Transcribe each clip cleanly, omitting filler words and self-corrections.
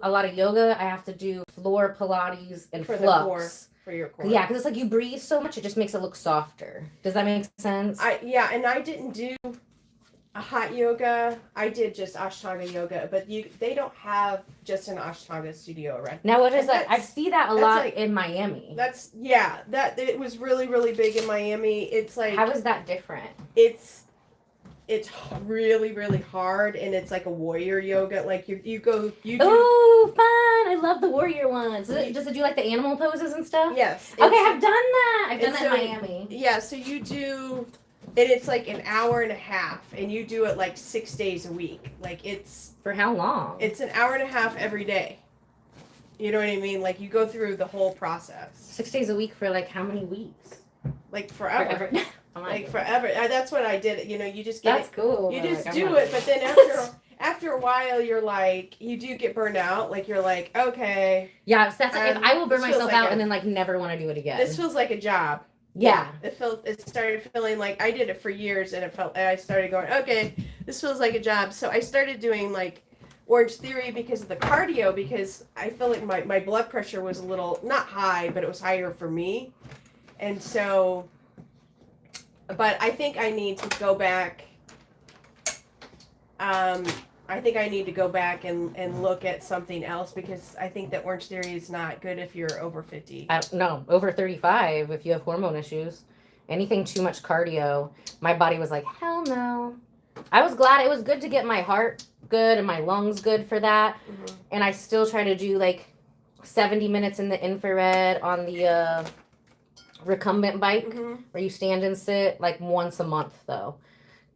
a lot of yoga. I have to do floor Pilates and for flux. the core, for your core. Yeah, because it's like you breathe so much, it just makes it look softer. Does that make sense? And I didn't do a hot yoga. I did just Ashtanga yoga, but they don't have just an Ashtanga studio, right? Now what is that? I see that a lot in Miami. That it was really, really big in Miami. It's like, how is that different? It's really, really hard, and it's like a warrior yoga. Like you do. Oh, fun! I love the warrior ones. Does it do like the animal poses and stuff? Yes. Okay, I've done that. I've done that in Miami. Yeah, so you do, and it's like an hour and a half, and you do it like 6 days a week. Like it's for how long? It's an hour and a half every day. You know what I mean? Like you go through the whole process. 6 days a week for like how many weeks? Like forever. Like forever. That's what I did. You know, you just get That's cool. You just do it, but then after a while, you're like, you do get burned out. Like you're like, okay. Yeah, so that's if I will burn myself out and then like never want to do it again. This feels like a job. Yeah. It started feeling like I did it for years, and I started going, okay, this feels like a job. So I started doing like Orange Theory because of the cardio, because I feel like my blood pressure was a little, not high, but it was higher for me. And so, but I think I need to go back. I think I need to go back and look at something else, because I think that Orange Theory is not good if you're over 50. No, over 35 if you have hormone issues. Anything too much cardio, my body was like, hell no. I was glad. It was good to get my heart good and my lungs good for that. Mm-hmm. And I still try to do like 70 minutes in the infrared on the recumbent bike, mm-hmm. where you stand and sit, like once a month though.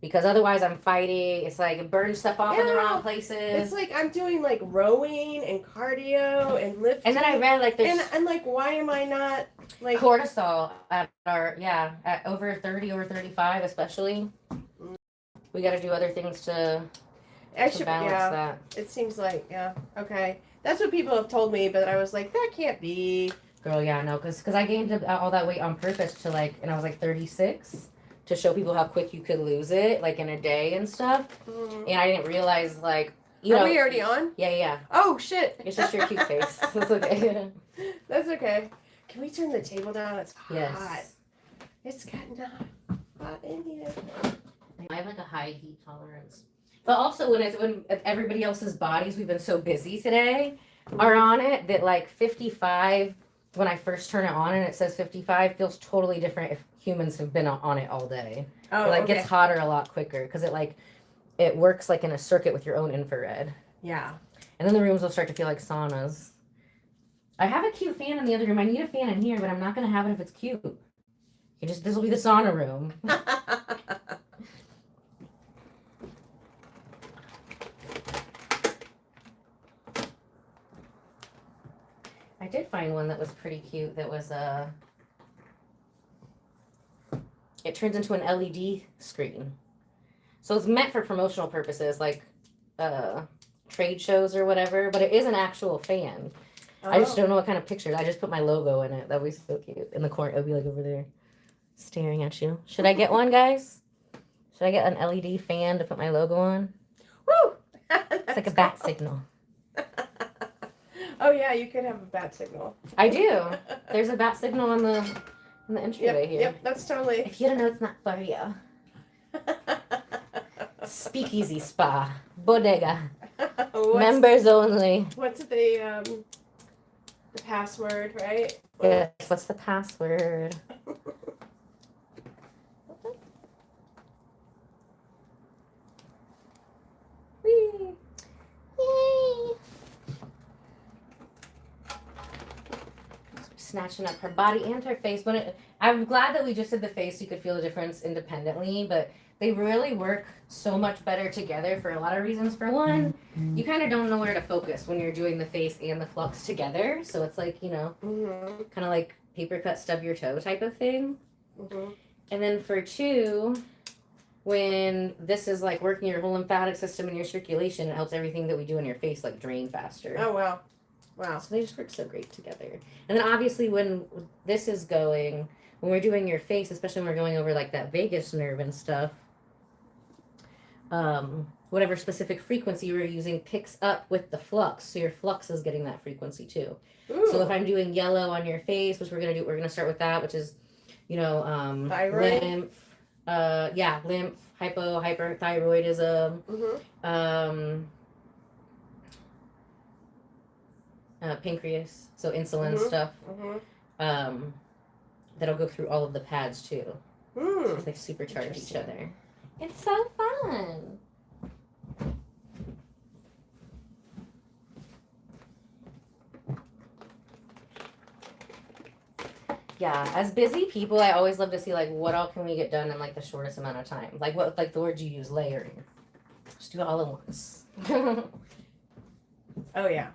Because otherwise I'm fighting. It's like it burns stuff off in the wrong places. It's like I'm doing like rowing and cardio and lifting. And then I read like there's... And like, why am I not like... Cortisol at over 30, over 35 especially. We got to do other things to balance that. It seems like, okay. That's what people have told me, but I was like, that can't be. Girl, yeah, no, because I gained all that weight on purpose to like, and I was like 36. To show people how quick you could lose it, like in a day and stuff. Mm. And I didn't realize, like, Are we already on? Yeah. Oh, shit. It's just your cute face. That's okay. That's okay. Can we turn the table down? It's hot. Yes. It's gotten hot in here. I have like a high heat tolerance. But also when everybody else's bodies, we've been so busy today, are on it, that like 55, when I first turn it on and it says 55, feels totally different if humans have been on it all day. Oh, it gets hotter a lot quicker because it works like in a circuit with your own infrared. Yeah. And then the rooms will start to feel like saunas. I have a cute fan in the other room. I need a fan in here, but I'm not going to have it if it's cute. This will be the sauna room. I did find one that was pretty cute. That was it turns into an LED screen. So it's meant for promotional purposes, like trade shows or whatever, but it is an actual fan. Oh. I just don't know what kind of pictures. I just put my logo in it. That would be so cute. In the corner, it would be like over there staring at you. Should I get one, guys? Should I get an LED fan to put my logo on? Woo! It's like a bat signal. Oh yeah, you could have a bat signal. I do. There's a bat signal on the entryway here. Yep, that's totally. If you don't know, it's not for you. Speakeasy spa, bodega, members only. What's the password, right? Yes. What's the password? Whee! Yay! Snatching up her body and her face. I'm glad that we just did the face so you could feel the difference independently, but they really work so much better together for a lot of reasons. For one, you kind of don't know where to focus when you're doing the face and the flux together, so it's like, kind of like paper cut stub your toe type of thing. Mm-hmm. And then for two, when this is like working your whole lymphatic system and your circulation, it helps everything that we do in your face like drain faster. Oh, wow. Wow. So they just work so great together. And then obviously when this is going, when we're doing your face, especially when we're going over like that vagus nerve and stuff, whatever specific frequency you're using picks up with the flux. So your flux is getting that frequency too. Ooh. So if I'm doing yellow on your face, which we're gonna start with that, which is, Thyroid? lymph, lymph, hyperthyroidism, pancreas, so insulin stuff. That'll go through all of the pads too. So they supercharge each other. It's so fun. Yeah, as busy people, I always love to see like what all can we get done in like the shortest amount of time. Like what, like the word you use, layering. Just do it all at once. Oh yeah.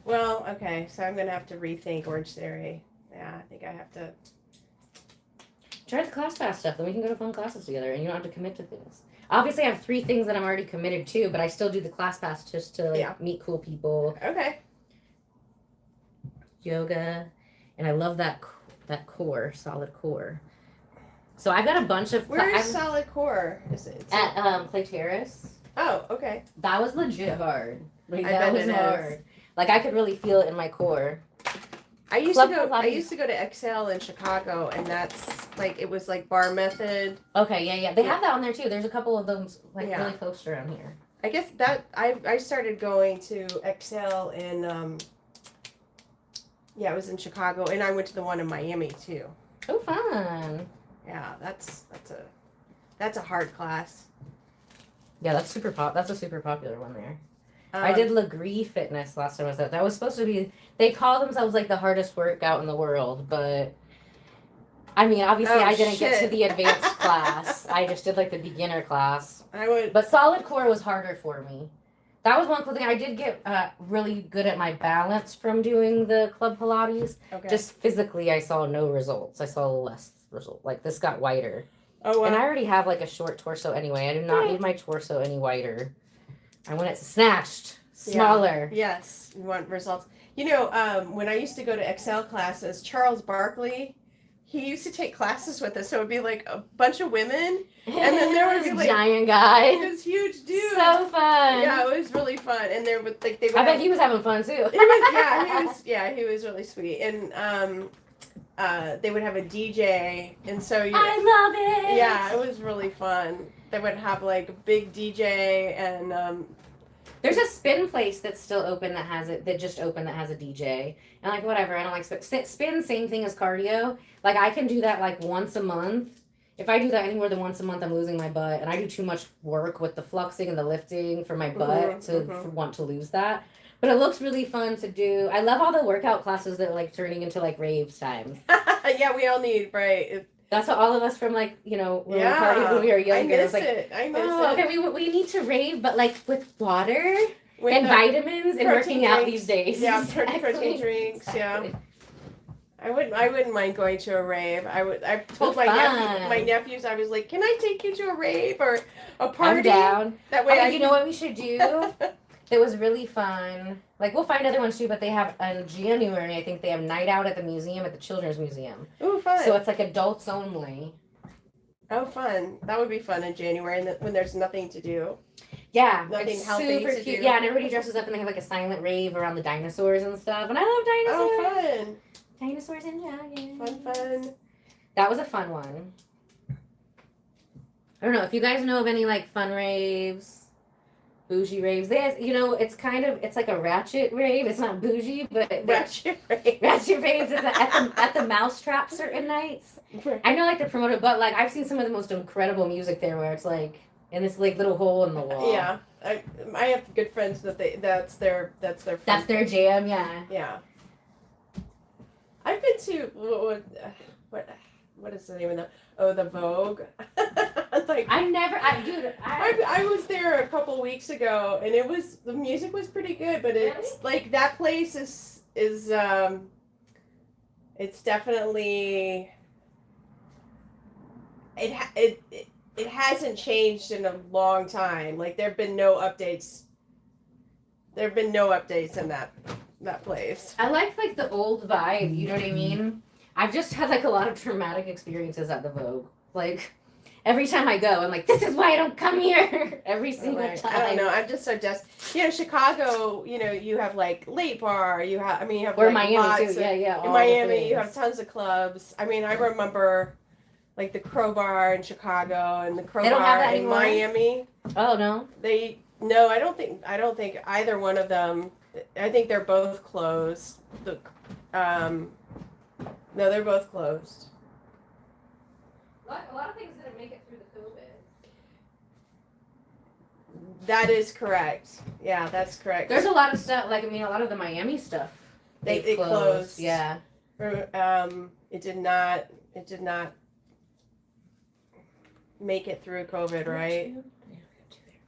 Well, okay, so I'm gonna have to rethink Orange Theory. Yeah, I think I have to. Try the ClassPass stuff, then we can go to fun classes together, and you don't have to commit to things. Obviously, I have 3 things that I'm already committed to, but I still do the ClassPass just to meet cool people. Okay. Yoga, and I love that core, solid core. So I've got a bunch of. Where is solid core? Is it at Play Terrace? Oh, okay. That was legit hard. Like, I that bet was it hard. is. Like I could really feel it in my core. I used to go to Excel in Chicago, and that's like it was like bar method. Okay, yeah. They have that on there too. There's a couple of them really close around here. I guess that I started going to Excel in it was in Chicago, and I went to the one in Miami too. Oh, fun. Yeah, that's a hard class. Yeah, that's a super popular one there. I did Legree Fitness last time I was there. That was supposed to be, they call themselves like the hardest workout in the world, but I mean, obviously I didn't get to the advanced class. I just did like the beginner class. But solid core was harder for me. That was one cool thing. I did get really good at my balance from doing the club Pilates. Okay. Just physically, I saw no results. I saw less result. Like this got whiter. Oh, wow. And I already have like a short torso anyway. I do not need my torso any whiter. I want it snatched, smaller. Yeah. Yes, you want results. You know, when I used to go to Excel classes, Charles Barkley, he used to take classes with us. So it would be like a bunch of women, and then there would be like giant guy, this huge dude. So fun. Yeah, it was really fun, and there would like they would. I bet he was having fun too. He was really sweet, and they would have a DJ, and so I love it. Yeah, it was really fun. They would have like a big DJ, and there's a spin place that's still open that has a DJ, and like whatever. I don't like spin. Same thing as cardio. Like I can do that like once a month. If I do that any more than once a month, I'm losing my butt, and I do too much work with the fluxing and the lifting for my butt to want to lose that. But it looks really fun to do. I love all the workout classes that are like turning into like raves times. Yeah, we all need, right? That's what all of us from like, when we partied when we were younger. I miss it. I miss it. Okay, we need to rave, but like with water and vitamins and working drinks. out these days. Yeah, exactly. protein drinks. Exactly. Yeah. I wouldn't mind going to a rave. I've told my nephews, I was like, can I take you to a rave or a party? I'm down. That way you know what we should do? It was really fun. Like, we'll find other ones too, but they have, in January, I think they have night out at the museum, at the Children's Museum. Ooh, fun. So it's like adults only. Oh, fun. That would be fun in January when there's nothing to do. Yeah. Nothing healthy super to cute. do. Yeah, and everybody dresses up and they have like a silent rave around the dinosaurs and stuff. And I love dinosaurs. Oh, fun. Dinosaurs and dragons. Fun. That was a fun one. I don't know if you guys know of any like fun raves. Bougie raves. It's like a ratchet rave. It's not bougie, but Ratchet rave. Ratchet raves is at the Mousetrap certain nights. I know like they promote it, but like I've seen some of the most incredible music there where it's like in this like little hole in the wall. Yeah, I have good friends that's their jam. Yeah. Yeah. I've been to what is the name of the Vogue. Like I was there a couple weeks ago, and the music was pretty good, but it's like that place is it's definitely it hasn't changed in a long time. Like there've been no updates in that place. I like the old vibe, you know what I mean? I've just had like a lot of traumatic experiences at the Vogue. Like, every time I go, I'm like, this is why I don't come here every single time. I don't know. I'm just so desperate. Chicago, you have like Late Bar. You have or like Miami lots too. Yeah. In Miami, you have tons of clubs. I remember like the Crowbar in Chicago and the Crowbar in anymore? Miami. Oh no. No, I don't think either one of them. I think they're both closed. No, they're both closed. A lot of things didn't make it through the COVID. That is correct. Yeah, that's correct. There's a lot of stuff, a lot of the Miami stuff. They closed. Yeah. It did not make it through COVID, right?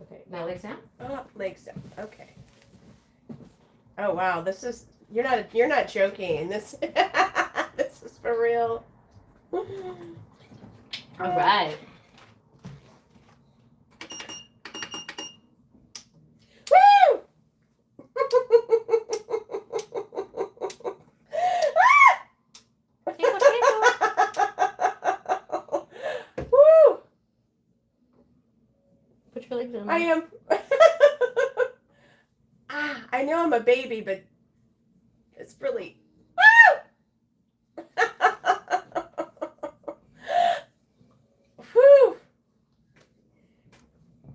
Okay. Now legs down? Oh, legs down. Okay. Oh wow, you're not joking. This this is for real. All right. Woo! Woo! Put your legs down. I am. I know I'm a baby, but it's really. Whew.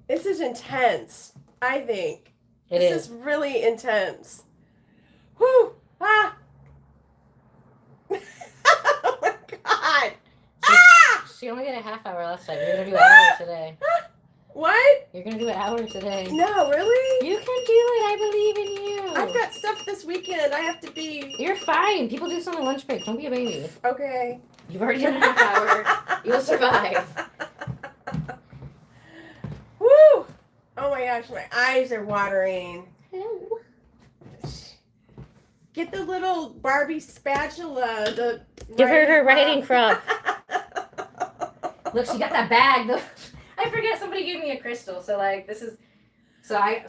This is intense. I think this is really intense. Whew. Ah. Oh my God. She only did a half hour last time. You're gonna do an hour today. What? You're gonna do an hour today. No, really? You can do it. I believe in you. I've got stuff this weekend. I have to be. You're fine. People do some on lunch break. Don't be a baby. Okay. You've already done a half hour. You'll survive. Woo! Oh my gosh, my eyes are watering. Get the little Barbie spatula. Give her her writing crop. Look, she got that bag. I forget somebody gave me a crystal. So this is Body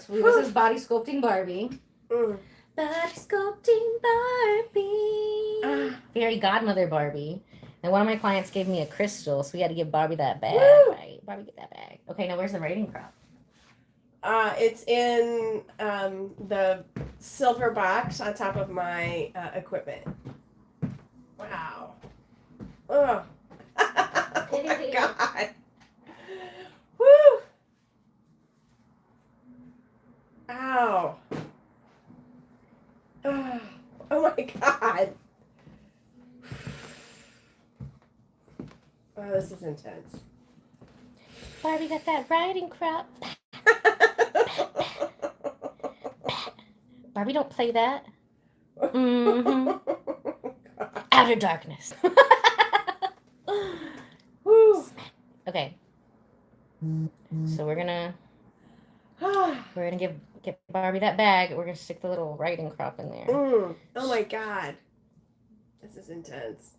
Sculpting Barbie. Mm. Body Sculpting Barbie. Fairy Godmother Barbie. And one of my clients gave me a crystal, so we had to give Barbie that bag. Woo! Right? Barbie, get that bag. Okay, now where's the writing crop? It's in the silver box on top of my equipment. Wow. Oh. Oh my God. Woo. Ow. Oh my God. Oh, this is intense. Barbie got that writing crop. Barbie, don't play that. Mm-hmm. Outer darkness. Woo. Okay. So we're gonna get Barbie that bag. We're gonna stick the little writing crop in there. Oh my God. This is intense.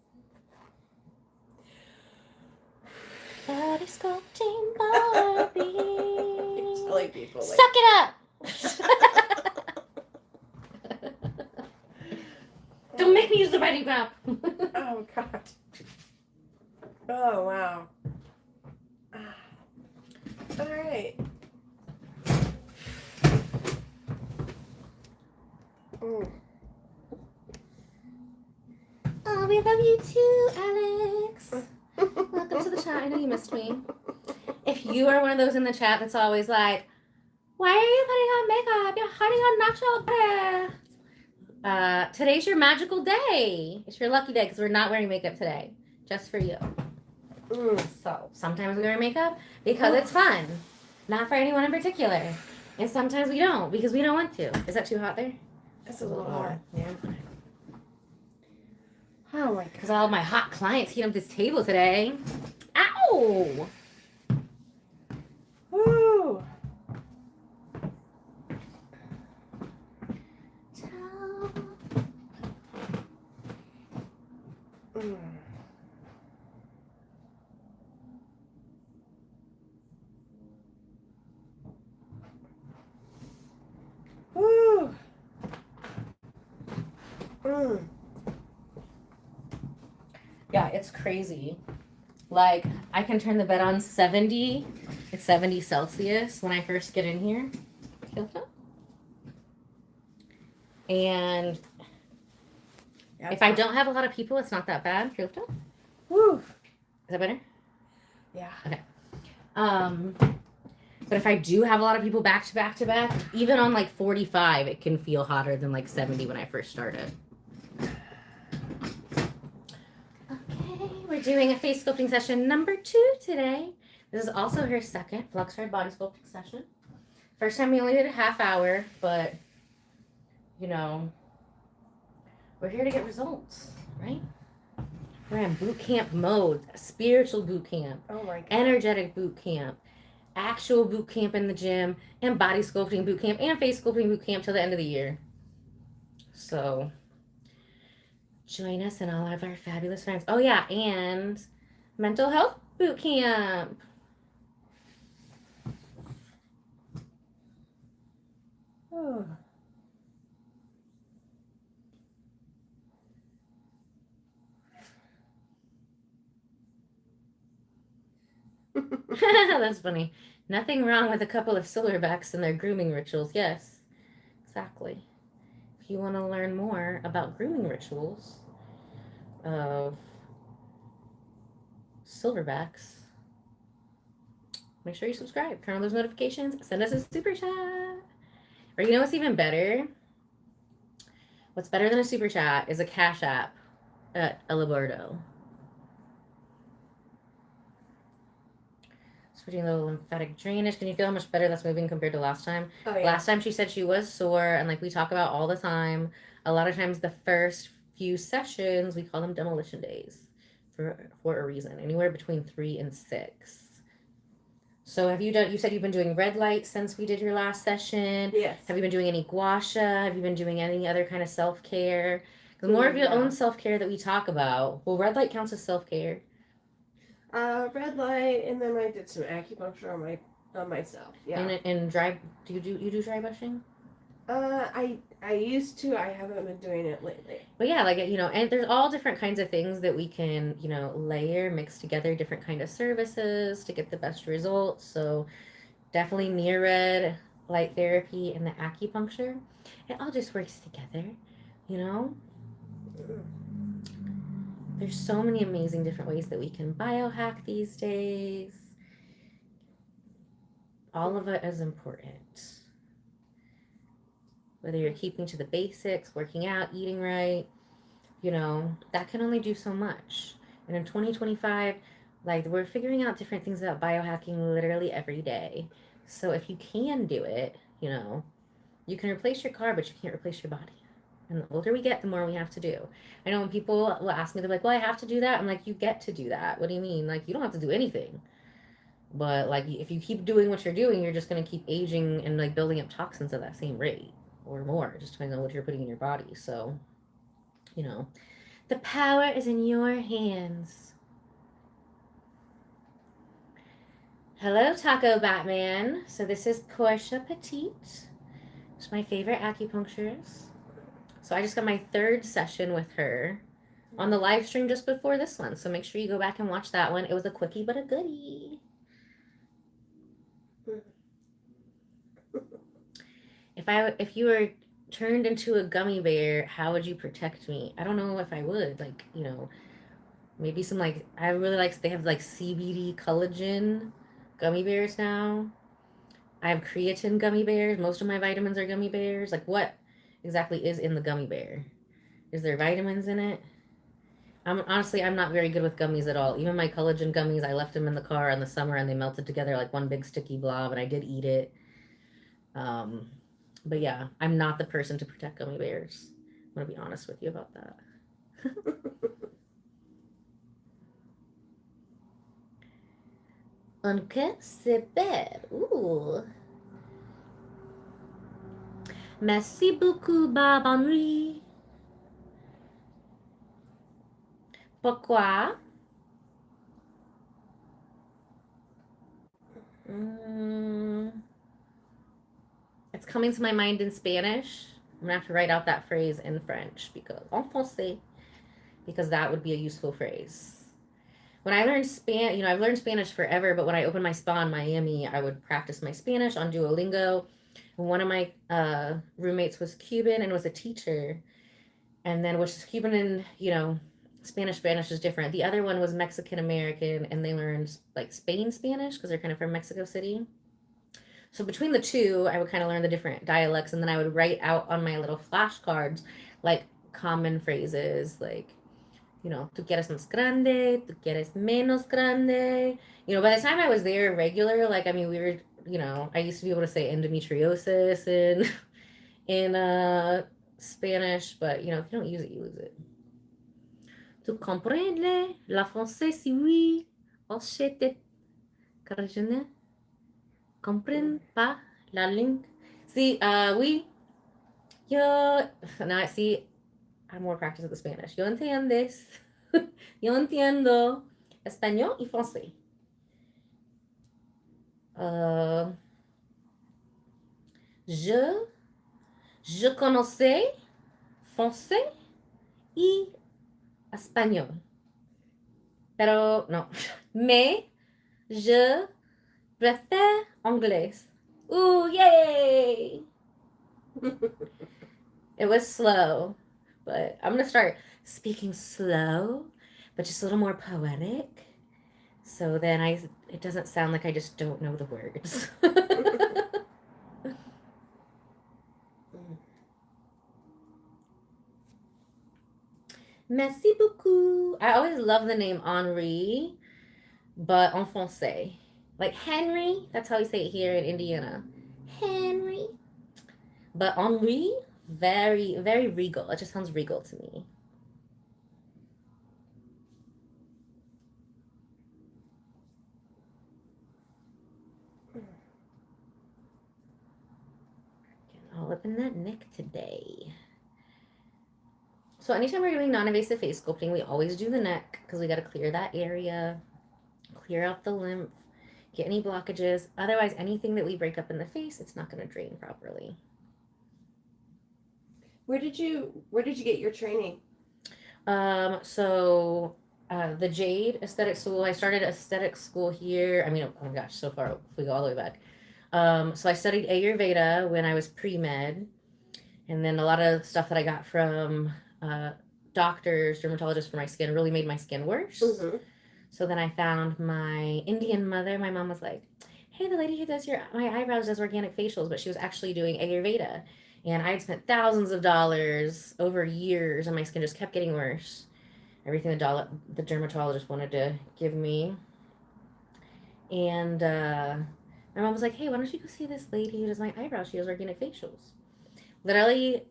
Body sculpting Barbie. You're telling people. Suck it up. Don't make me use the writing crop. Oh God. Oh wow. All right. Oh, we love you too, Alex. Welcome to the chat. I know you missed me. If you are one of those in the chat that's always like, why are you putting on makeup? You're hiding on natural hair. Today's your magical day. It's your lucky day because we're not wearing makeup today. Just for you. So sometimes we wear makeup because it's fun. Not for anyone in particular. And sometimes we don't because we don't want to. Is that too hot there? That's a little hot. Yeah. Oh my God. Because all my hot clients heat up this table today. Ow! Woo! Woo! Yeah, it's crazy. Like, I can turn the bed on 70. It's 70 Celsius when I first get in here. Feel that? And if I don't have a lot of people, it's not that bad. Feel that? Woo. Is that better? Yeah. Okay. But if I do have a lot of people back to back to back, even on like 45, it can feel hotter than like 70 when I first started. Okay, we're doing a face sculpting session number 2 today. This is also her second Flux Hard body sculpting session. First time we only did a half hour, but you know, we're here to get results, right? We're in boot camp mode, spiritual boot camp, Oh my God. energetic boot camp, actual boot camp in the gym, and body sculpting boot camp, and face sculpting boot camp till the end of the year. So join us and all of our fabulous friends. Oh yeah, and mental health boot camp. Oh. That's funny. Nothing wrong with a couple of silverbacks and their grooming rituals. Yes, exactly. If you want to learn more about grooming rituals of silverbacks, make sure you subscribe, turn on those notifications, send us a super chat. Or you know what's even better? What's better than a super chat is a Cash App at Ella Bardo. Switching a little lymphatic drainage. Can you feel how much better that's moving compared to last time? Oh, yeah. Last time she said she was sore, and like we talk about all the time, a lot of times the first few sessions, we call them demolition days for a reason, anywhere between 3 and 6. So have you said you've been doing red light since we did your last session? Yes. Have you been doing any gua sha? Have you been doing any other kind of self-care? The more of your own self-care that we talk about, well, red light counts as self-care. Red light, and then I did some acupuncture on myself. Yeah. And dry, you do dry brushing? I used to. I haven't been doing it lately. But yeah, like, you know, and there's all different kinds of things that we can, you know, layer, mix together, different kind of services to get the best results. So definitely near red light therapy and the acupuncture. It all just works together, you know? There's so many amazing different ways that we can biohack these days. All of it is important. Whether you're keeping to the basics, working out, eating right, you know, that can only do so much. And in 2025, like, we're figuring out different things about biohacking literally every day. So if you can do it, you know, you can replace your car, but you can't replace your body. And the older we get, the more we have to do. I know when people will ask me, they're like, well, I have to do that. I'm like, you get to do that. What do you mean? Like, you don't have to do anything. But, like, if you keep doing what you're doing, you're just going to keep aging and, like, building up toxins at that same rate or more, just depending on what you're putting in your body. So, you know, the power is in your hands. Hello, Taco Batman. So this is Portia Petite. She's my favorite acupuncturist. So I just got my 3rd session with her on the live stream just before this one. So make sure you go back and watch that one. It was a quickie but a goodie. If you were turned into a gummy bear, how would you protect me? I don't know if I would. Like, you know, maybe some, like, I really like, they have like CBD collagen gummy bears now. I have creatine gummy bears. Most of my vitamins are gummy bears. Like, what exactly is in the gummy bear? Is there vitamins in it? I'm not very good with gummies at all. Even my collagen gummies, I left them in the car in the summer and they melted together like one big sticky blob, and I did eat it. But yeah, I'm not the person to protect gummy bears. I'm gonna be honest with you about that. Ok, super. Ooh. Merci beaucoup, Bob Henri. Pourquoi? It's coming to my mind in Spanish. I'm gonna have to write out that phrase in French because en français, because that would be a useful phrase. when I learned I've learned Spanish forever, but when I opened my spa in Miami, I would practice my Spanish on Duolingo. One of my roommates was Cuban and was a teacher, and then which is Cuban and Spanish is different. The other one was Mexican American, and they learned like Spain Spanish because they're kind of from Mexico City. So between the two, I would kind of learn the different dialects, and then I would write out on my little flashcards like common phrases like tú quieres más grande, tú quieres menos grande. By the time I was there regular, like, I mean, we were, I used to be able to say endometriosis in Spanish, but, if you don't use it, you lose it. Tu comprends la français, si oui, oh, j'étais, car je ne comprends pas la langue. See, oui, yo, now I see, I'm more practiced with the Spanish. Yo entiendes. Yo entiendo español y français. Je connaissais français y español. Pero no. Mais je préfère anglais. Ooh, yay! It was slow, but I'm gonna start speaking slow, but just a little more poetic. So then it doesn't sound like I just don't know the words. Merci beaucoup. I always love the name Henri, but en français. Like Henry, that's how we say it here in Indiana. Henry. But Henri, very, very regal. It just sounds regal to me. All up in that neck today. So anytime we're doing non-invasive face sculpting, we always do the neck because we got to clear that area, clear out the lymph, get any blockages. Otherwise, anything that we break up in the face, it's not going to drain properly. Where did you get your training? So the Jade Aesthetic School. I started aesthetic school here. I mean, oh my gosh, so far if we go all the way back. So I studied Ayurveda when I was pre-med, and then a lot of stuff that I got from doctors, dermatologists for my skin really made my skin worse. Mm-hmm. So then I found my Indian mother. My mom was like, hey, the lady who does my eyebrows does organic facials, but she was actually doing Ayurveda. And I had spent thousands of dollars over years, and my skin just kept getting worse. Everything the dermatologist wanted to give me. And my mom was like, hey, why don't you go see this lady who does my eyebrows? She does organic facials. Literally,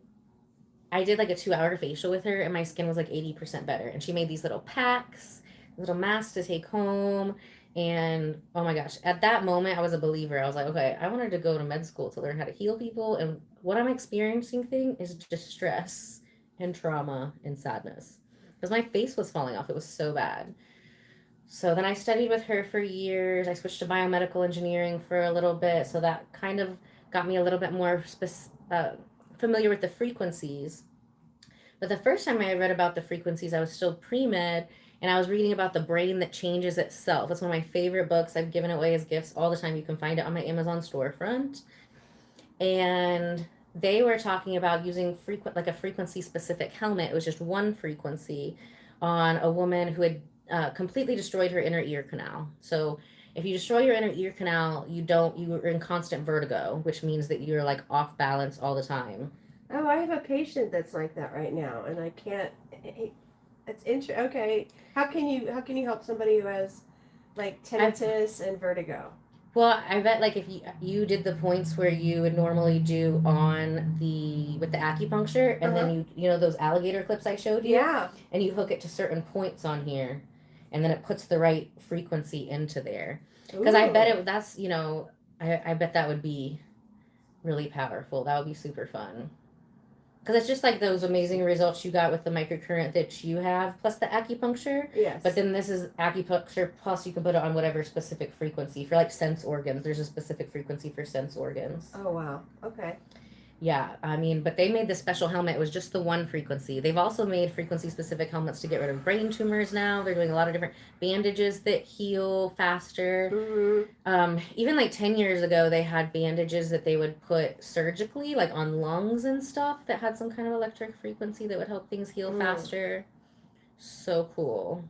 I did like a 2-hour facial with her, and my skin was like 80% better. And she made these little packs, little masks to take home. And oh my gosh, at that moment, I was a believer. I was like, okay, I wanted to go to med school to learn how to heal people. And what I'm experiencing is distress and trauma and sadness because my face was falling off. It was so bad. So then I studied with her for years. I switched to biomedical engineering for a little bit. So that kind of got me a little bit more familiar with the frequencies. But the first time I read about the frequencies, I was still pre-med, and I was reading about the brain that changes itself. It's one of my favorite books. I've given it away as gifts all the time. You can find it on my Amazon storefront. And they were talking about using a frequency-specific helmet. It was just one frequency on a woman who had completely destroyed her inner ear canal. So if you destroy your inner ear canal, you're in constant vertigo, which means that you're like off balance all the time. Oh, I have a patient that's like that right now, and I can't. It's interesting. Okay, how can you help somebody who has like tinnitus and vertigo? Well, I bet like if you did the points where you would normally do with the acupuncture, and then you know those alligator clips I showed you, Yeah, and you hook it to certain points on here, and then it puts the right frequency into there. Because I bet I bet that would be really powerful. That would be super fun. Because it's just like those amazing results you got with the microcurrent that you have, plus the acupuncture. Yes. But then this is acupuncture, plus you can put it on whatever specific frequency. For like sense organs, there's a specific frequency for sense organs. Oh, wow. Okay. Yeah, I mean, but they made the special helmet. It was just the one frequency. They've also made frequency-specific helmets to get rid of brain tumors now. They're doing a lot of different bandages that heal faster. Even like 10 years ago, they had bandages that they would put surgically, like on lungs and stuff, that had some kind of electric frequency that would help things heal faster. So cool.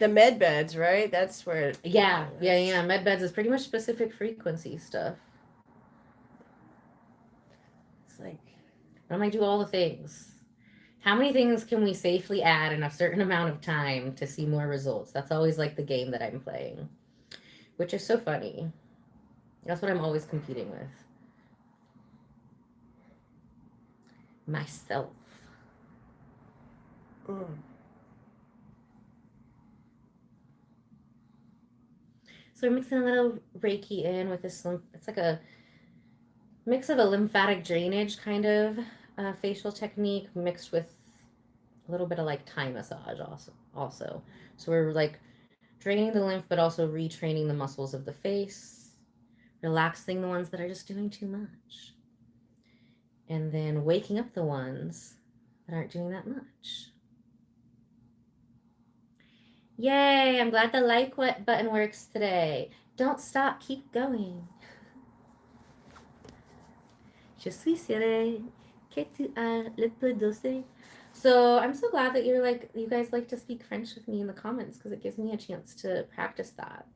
The med beds, right? That's where. Yeah. Med beds is pretty much specific frequency stuff. It's like. I'm like, do all the things. How many things can we safely add in a certain amount of time to see more results? That's always like the game that I'm playing, which is so funny. That's what I'm always competing with. Myself. So we're mixing a little Reiki in with this. It's like a mix of a lymphatic drainage kind of facial technique mixed with a little bit of like Thai massage also. So we're like draining the lymph, but also retraining the muscles of the face, relaxing the ones that are just doing too much, and then waking up the ones that aren't doing that much. Yay, I'm glad the like button works today. Don't stop, keep going. Je suis sûre que tu as le peu d'oser. So I'm so glad that you guys like to speak French with me in the comments, because it gives me a chance to practice that.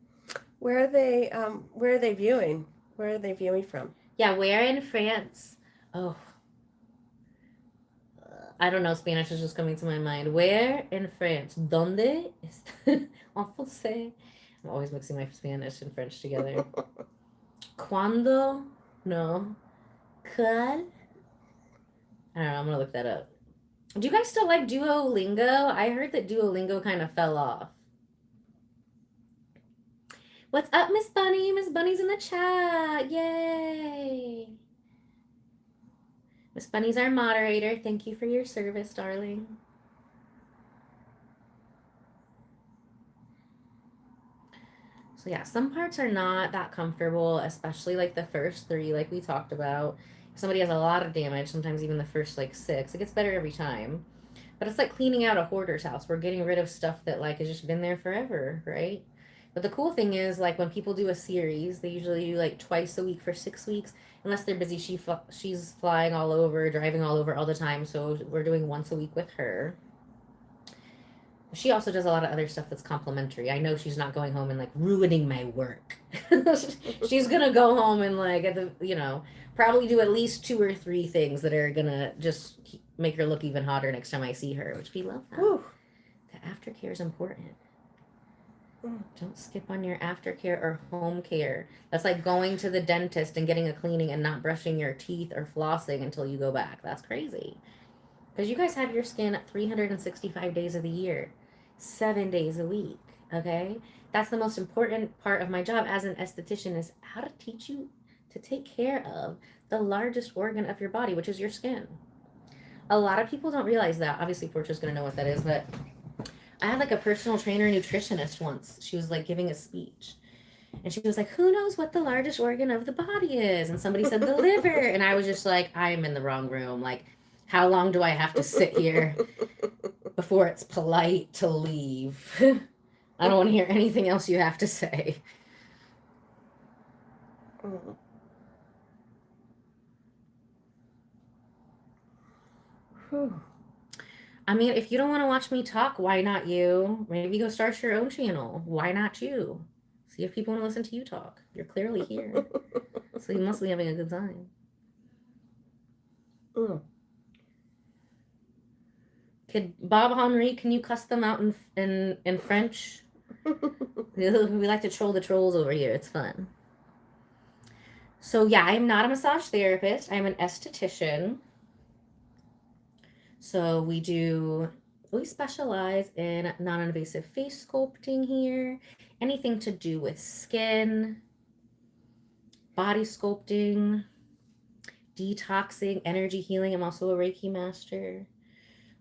Where are they viewing? Where are they viewing from? Yeah, where in France? Oh, I don't know. Spanish is just coming to my mind. Where in France? ¿Dónde? En français. I'm always mixing my Spanish and French together. ¿Cuándo? No. ¿Cuál? I don't know. I'm going to look that up. Do you guys still like Duolingo? I heard that Duolingo kind of fell off. What's up, Miss Bunny? Miss Bunny's in the chat. Yay. Miss Bunny's our moderator. Thank you for your service, darling. So yeah, some parts are not that comfortable, especially like the first 3, like we talked about. If somebody has a lot of damage, sometimes even the first like 6, it gets better every time. But it's like cleaning out a hoarder's house. We're getting rid of stuff that like has just been there forever, right? But the cool thing is, like, when people do a series, they usually do like twice a week for 6 weeks, unless they're busy. She's flying all over, driving all over all the time, so we're doing once a week with her. She also does a lot of other stuff that's complimentary. I know she's not going home and like ruining my work. She's gonna go home and like probably do at least 2 or 3 things that are gonna just make her look even hotter next time I see her, which we love that. Whew. The aftercare is important. Don't skip on your aftercare or home care. That's like going to the dentist and getting a cleaning and not brushing your teeth or flossing until you go back. That's crazy. Because you guys have your skin 365 days of the year, 7 days a week, okay? That's the most important part of my job as an esthetician, is how to teach you to take care of the largest organ of your body, which is your skin. A lot of people don't realize that. Obviously, Portia's going to know what that is, but I had like a personal trainer nutritionist once. She was like giving a speech. And she was like, who knows what the largest organ of the body is? And somebody said the liver. And I was just like, I am in the wrong room. Like, how long do I have to sit here before it's polite to leave? I don't want to hear anything else you have to say. I mean, if you don't want to watch me talk, why not you? Maybe go start your own channel. Why not you? See if people want to listen to you talk. You're clearly here. So you must be having a good time. Could Bob Henry, can you cuss them out in French? We like to troll the trolls over here. It's fun. So yeah, I'm not a massage therapist. I'm an esthetician. So we specialize in non-invasive face sculpting here. Anything to do with skin, body sculpting, detoxing, energy healing. I'm also a Reiki master.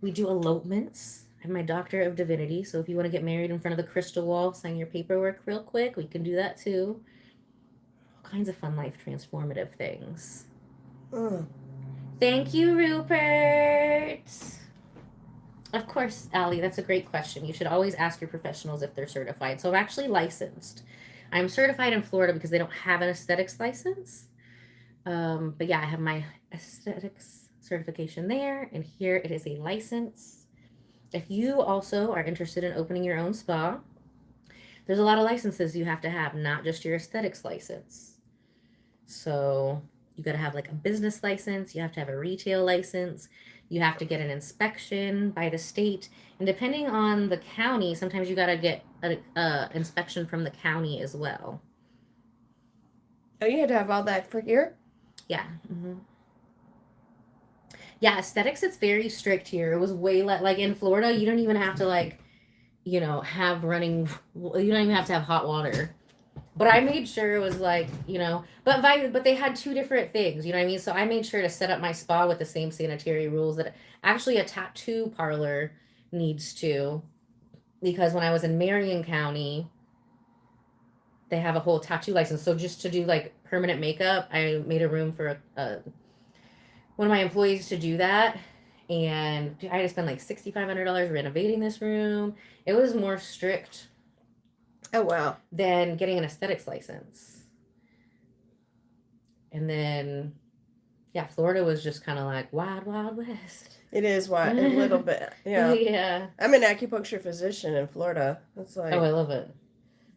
We do elopements. I have my Doctor of Divinity, so if you want to get married in front of the crystal wall, sign your paperwork real quick, we can do that too. All kinds of fun life transformative things. Thank you, Rupert. Of course, Allie, that's a great question. You should always ask your professionals if they're certified. So I'm actually licensed. I'm certified in Florida because they don't have an aesthetics license. But yeah, I have my aesthetics certification there, and here it is a license. If you also are interested in opening your own spa, there's a lot of licenses you have to have, not just your aesthetics license. So you got to have like a business license, you have to have a retail license, you have to get an inspection by the state, and depending on the county, sometimes you got to get an inspection from the county as well. Oh, you had to have all that for here? Yeah. Yeah, aesthetics, it's very strict here. It was way like in Florida, you don't even have to like, have running, you don't even have to have hot water. But I made sure it was like, but they had two different things, you know what I mean? So I made sure to set up my spa with the same sanitary rules that actually a tattoo parlor needs to, because when I was in Marion County, they have a whole tattoo license. So just to do like permanent makeup, I made a room for one of my employees to do that. And I had to spend like $6,500 renovating this room. It was more strict. Oh, wow. Than getting an aesthetics license. And then, yeah, Florida was just kind of like wild, wild west. It is wild, a little bit. Yeah. Yeah. I'm an acupuncture physician in Florida. It's like, Oh, I love it.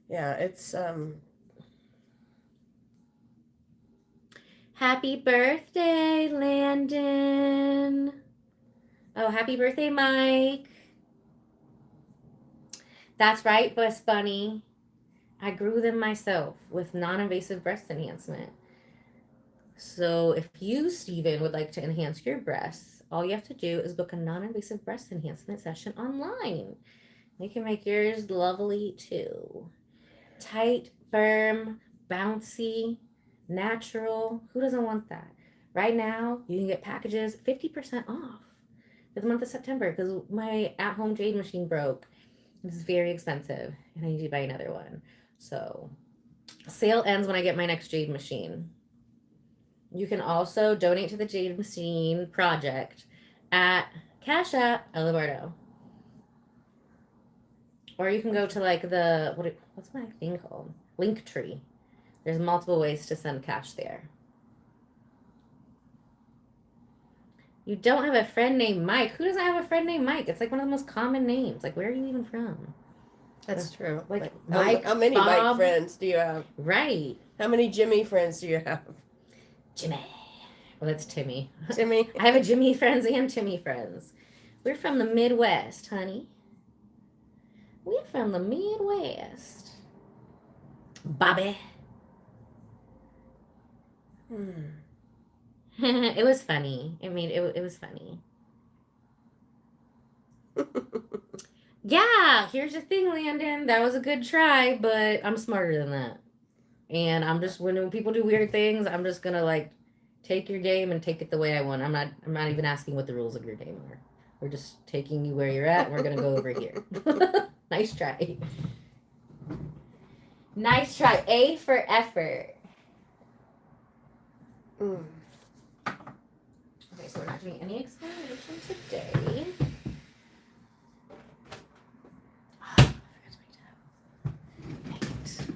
Yeah, it's Happy birthday, Landon. Oh, happy birthday, Mike. That's right, Bus Bunny. I grew them myself with non-invasive breast enhancement. So if you, Stephen, would like to enhance your breasts, all you have to do is book a non-invasive breast enhancement session online. They can make yours lovely too. Tight, firm, bouncy, natural. Who doesn't want that? Right now, you can get packages 50% off for the month of September because my at-home jade machine broke. It's very expensive and I need to buy another one. So sale ends when I get my next jade machine. You can also donate to the Jade Machine Project at Cash App Ella Bardo. Or you can go to like what's my thing called? Linktree. There's multiple ways to send cash there. You don't have a friend named Mike. Who doesn't have a friend named Mike? It's like one of the most common names. Like, where are you even from? That's true. Like Mike, how many Bob? Mike friends do you have? Right. How many Jimmy friends do you have? Jimmy. Well, that's Timmy. Timmy. I have a Jimmy friends and Timmy friends. We're from the Midwest, honey. We're from the Midwest. Bobby. It was funny. It was funny. Yeah, here's the thing, Landon. That was a good try, but I'm smarter than that. And I'm just, when people do weird things, I'm just gonna like take your game and take it the way I want. I'm not even asking what the rules of your game are. We're just taking you where you're at, and we're gonna go over here. Nice try. Nice try. A for effort. Okay, so we're not doing any explanation today.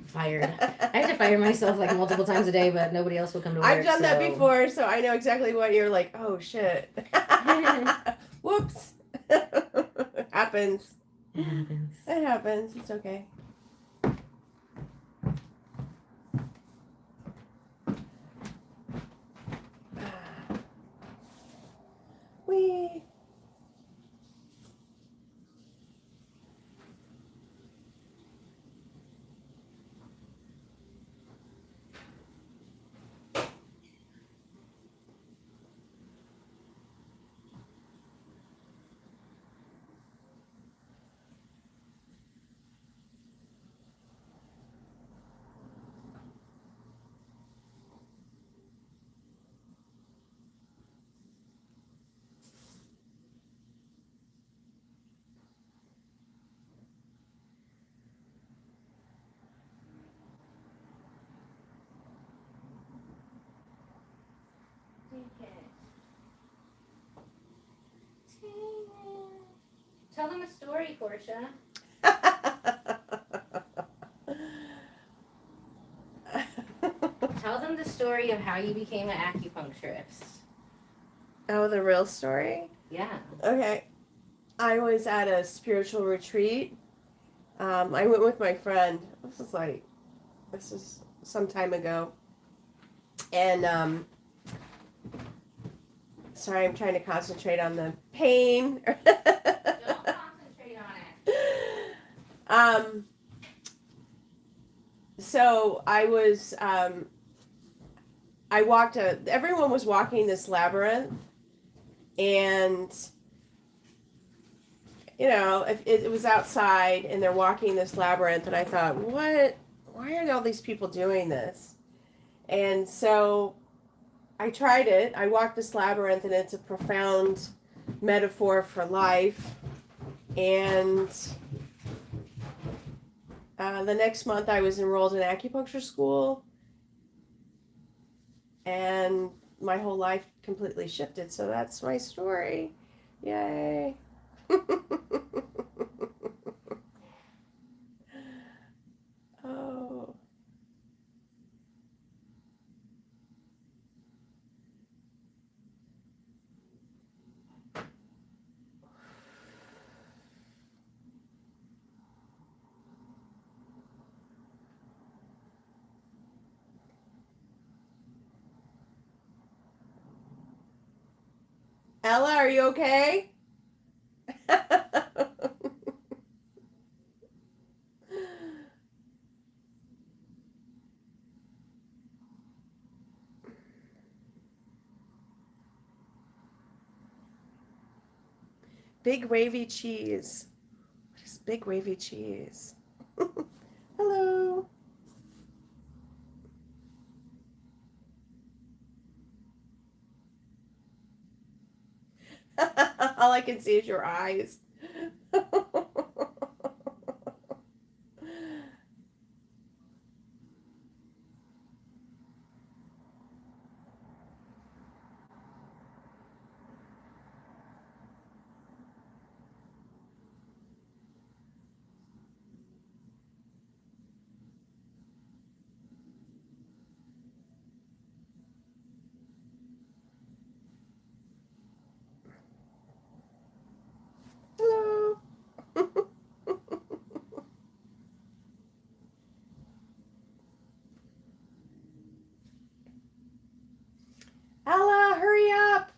Fired. I have to fire myself like multiple times a day, but nobody else will come to work. I've done that before, so I know exactly what you're like. Oh shit! Whoops! Happens. It happens. It happens. It's okay. Wee. Tell them a story, Portia. Tell them the story of how you became an acupuncturist. Oh, the real story? Yeah. Okay. I was at a spiritual retreat. I went with my friend. This is some time ago. And, sorry, I'm trying to concentrate on the pain. Don't concentrate on it. So I was, everyone was walking this labyrinth, and, you know, it was outside, and they're walking this labyrinth, and I thought, why are all these people doing this? And so I tried it. I walked this labyrinth, and it's a profound metaphor for life. And the next month I was enrolled in acupuncture school, and my whole life completely shifted. So that's my story. Yay. Oh. Ella, are you okay? Big wavy cheese. What is big wavy cheese? Hello. All I can see is your eyes. Hello. Ella, hurry up.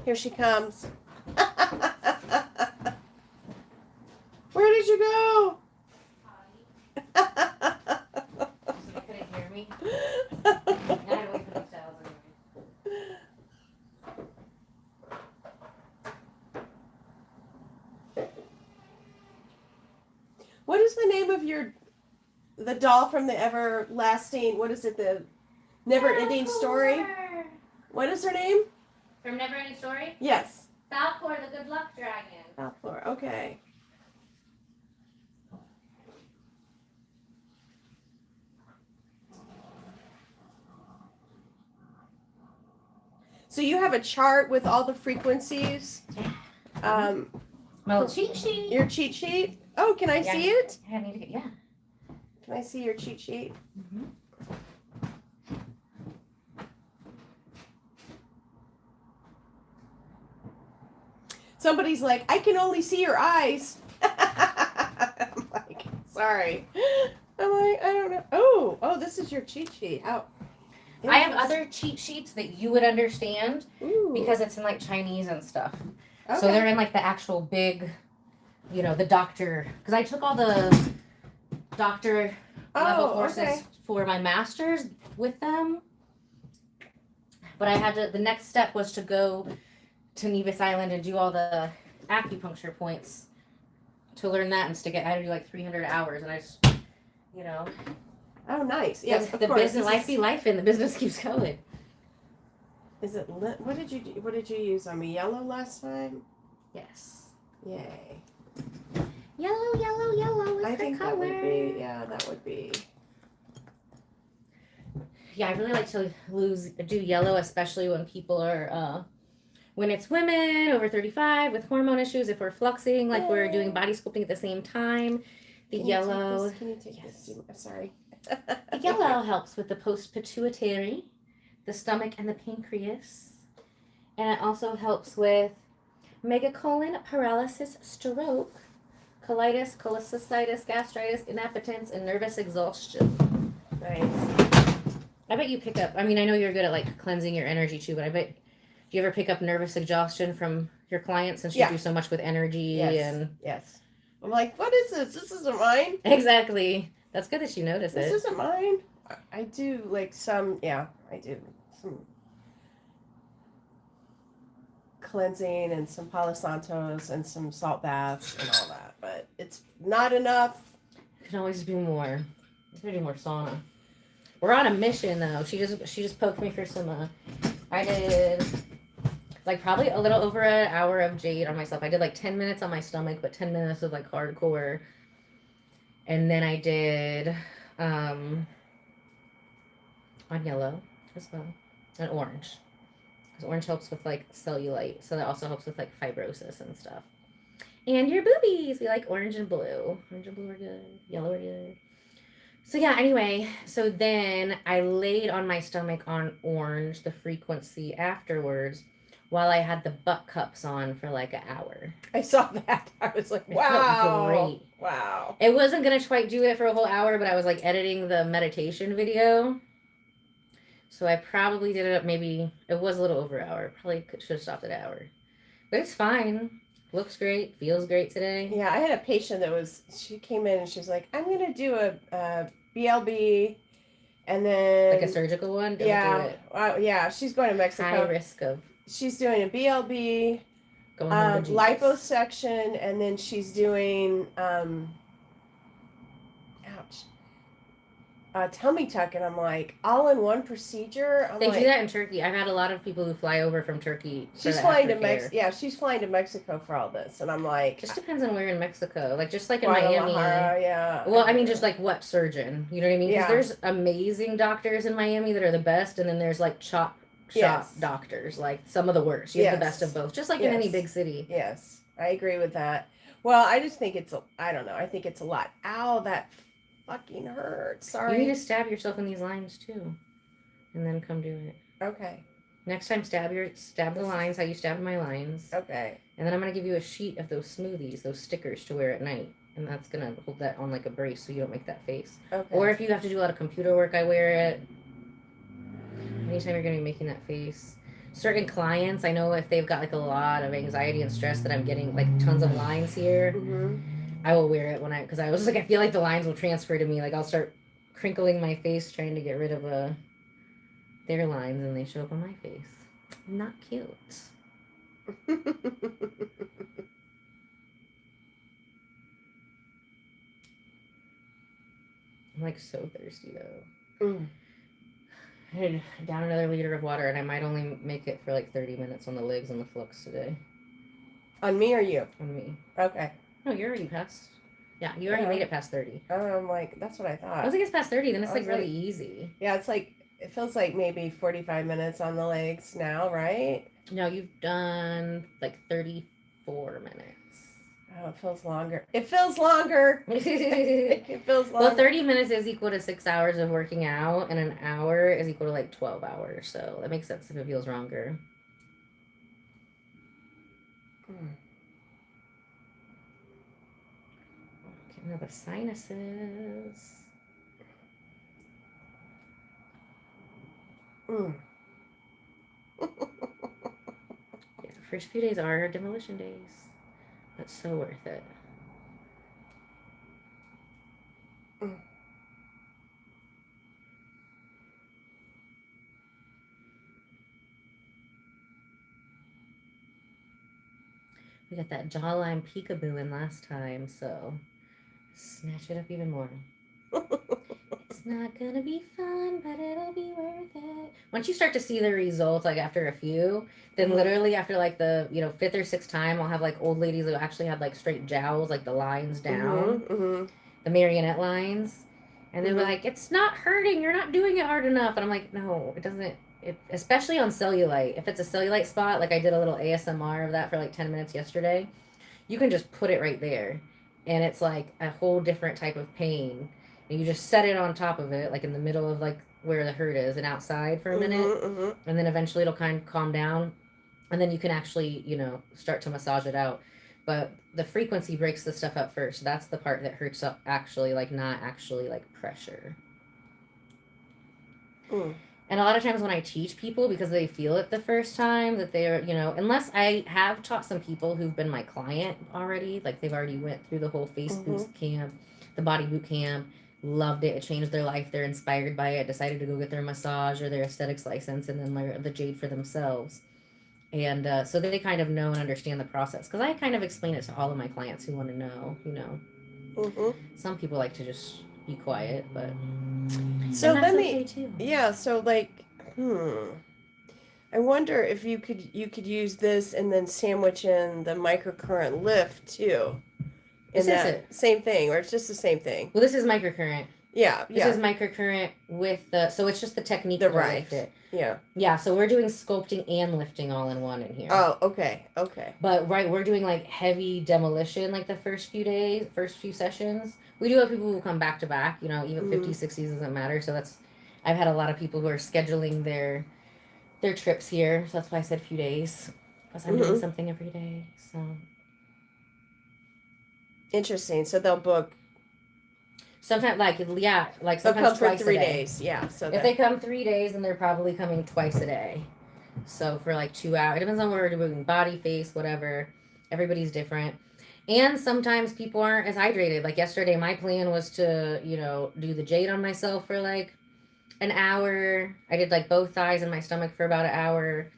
Here she comes. Where did you go? So they couldn't hear me. I had to wait for themselves anyway. What is the name of the doll from the everlasting? What is it? The Neverending Story. What is her name? From Neverending Story? Yes. Falcor, the good luck dragon. Falcor. Okay. So you have a chart with all the frequencies. My little cheat sheet. Your cheat sheet. Oh, can I see it? I need to get, Can I see your cheat sheet? Mm-hmm. Somebody's like, I can only see your eyes. I'm like, sorry. I'm like, I don't know. Oh, this is your cheat sheet. How? I have other cheat sheets that you would understand. Ooh. Because it's in like Chinese and stuff. Okay. So they're in like the actual big, the doctor. Because I took all the doctor level courses for my master's with them. But I had to, the next step was to go to Nevis Island and do all the acupuncture points to learn that and I had to do like 300 hours. And I just, Oh, nice. Yes, the business, life be life and the business keeps going. Is it lit? What did you use on me? Yellow last time? Yes. Yay. Yellow is I the think color. that would be. Yeah, I really like to do yellow, especially when people are, when it's women over 35 with hormone issues, if we're fluxing, like we're doing body sculpting at the same time. Can you take this? Sorry. The yellow helps with the post-pituitary, the stomach, and the pancreas. And it also helps with megacolon, paralysis, stroke, colitis, cholecystitis, gastritis, inappetence, and nervous exhaustion. Nice. I bet you pick up, I know you're good at like cleansing your energy too, but I bet, do you ever pick up nervous exhaustion from your clients since you do so much with energy? Yes. I'm like, what is this? This isn't mine. Exactly. That's good that you notice it. This isn't mine. I do like I do some cleansing and some Palo Santos and some salt baths and all that, but it's not enough. You can always do more. I'm gonna do more sauna. We're on a mission though. She just poked me for some. I did like probably a little over an hour of jade on myself. I did like 10 minutes on my stomach, but 10 minutes of like hardcore. And then I did on yellow as well, and orange. Because orange helps with like cellulite, so that also helps with like fibrosis and stuff. And your boobies, we like orange and blue. Orange and blue are good. Yellow are good. So yeah, anyway, so then I laid on my stomach on orange, the frequency afterwards, while I had the butt cups on for like an hour. I saw that. I was like, wow. It felt great. Wow. It wasn't going to quite do it for a whole hour, but I was like editing the meditation video. So I probably did it up maybe, it was a little over an hour. Probably should have stopped at an hour. But it's fine. Looks great. Feels great today. Yeah, I had a patient she came in and she was like, I'm going to do a BLB and then. Like a surgical one? Don't do it. Yeah, she's going to Mexico. High risk of. She's doing a BLB, going home to liposuction, and then she's doing, tummy tuck, and I'm like, all in one procedure. They do that in Turkey. I've had a lot of people who fly over from Turkey. She's flying to Mexico. Yeah, she's flying to Mexico for all this, and I'm like, just depends on where in Mexico. Like just like in Miami. Yeah. Well, just like what surgeon? You know what I mean? Because there's amazing doctors in Miami that are the best, and then there's like chop shop doctors, like some of the worst. You have the best of both, just like in any big city. Yes, I agree with that. Well, I just think I don't know. I think it's a lot. Ow, that fucking hurts. Sorry. You need to stab yourself in these lines too, and then come do it. Okay. Next time, stab the lines how you stabbed my lines. Okay. And then I'm gonna give you a sheet of those smoothies, those stickers to wear at night, and that's gonna hold that on like a brace so you don't make that face. Okay. Or if you have to do a lot of computer work, I wear it. Anytime you're gonna be making that face. Certain clients, I know if they've got like a lot of anxiety and stress that I'm getting like tons of lines here. Mm-hmm. I will wear it because I was like, I feel like the lines will transfer to me. Like I'll start crinkling my face trying to get rid of their lines, and they show up on my face. Not cute. I'm like so thirsty though. Mm. I had down another liter of water, and I might only make it for like 30 minutes on the legs and the flux today. On me or you? On me. Okay. No, you're already past. Yeah, you already made it past 30. I'm like, that's what I thought. Once it gets past 30, then it's like really easy. Yeah, it's like, it feels like maybe 45 minutes on the legs now, right? No, you've done like 34 minutes. Oh, it feels longer. It feels longer. It feels longer. Well, 30 minutes is equal to 6 hours of working out, and an hour is equal to like 12 hours. So that makes sense if it feels longer. Getting rid of the sinuses. Yeah, first few days are demolition days. That's so worth it. We got that jawline peekaboo in last time, so snatch it up even more. It's not gonna be fun, but it'll be worth it. Once you start to see the results, like after a few, then literally after like the, you know, 5th or 6th time, I'll have like old ladies who actually had like straight jowls, like the lines down, the marionette lines. And they're like, it's not hurting. You're not doing it hard enough. And I'm like, no, it doesn't. Especially on cellulite. If it's a cellulite spot, like I did a little ASMR of that for like 10 minutes yesterday, you can just put it right there. And it's like a whole different type of pain. And you just set it on top of it, like in the middle of like where the hurt is and outside for a minute. And then eventually it'll kind of calm down. And then you can actually, you know, start to massage it out. But the frequency breaks the stuff up first. That's the part that hurts up actually, like not actually like pressure. And a lot of times when I teach people, because they feel it the first time, that they're, you know, unless I have taught some people who've been my client already, like they've already went through the whole face boot camp, the body boot camp, loved it, it changed their life, they're inspired by it, decided to go get their massage or their aesthetics license and then learn the jade for themselves. And so they kind of know and understand the process. Because I kind of explain it to all of my clients who want to know, you know. Some people like to just be quiet, but so let me okay too. Yeah, so like I wonder if you could use this and then sandwich in the microcurrent lift too. Is it same thing, or it's just the same thing? Well, this is microcurrent. Yeah, This is microcurrent with the, so it's just the technique to lift it. Yeah, so we're doing sculpting and lifting all in one in here. Oh, okay. But we're doing like heavy demolition like the first few days, first few sessions. We do have people who come back to back, you know, even 50s, 60s doesn't matter. So I've had a lot of people who are scheduling their trips here. So that's why I said a few days. Because I'm doing something every day, so. Interesting. So they'll book. Sometimes, like sometimes they'll come twice for 3 a day. days. Yeah. So if they come 3 days, then they're probably coming twice a day. So for like 2 hours, it depends on what we're doing, body, face, whatever. Everybody's different. And sometimes people aren't as hydrated. Like yesterday, my plan was to, you know, do the jade on myself for like an hour. I did like both thighs and my stomach for about an hour.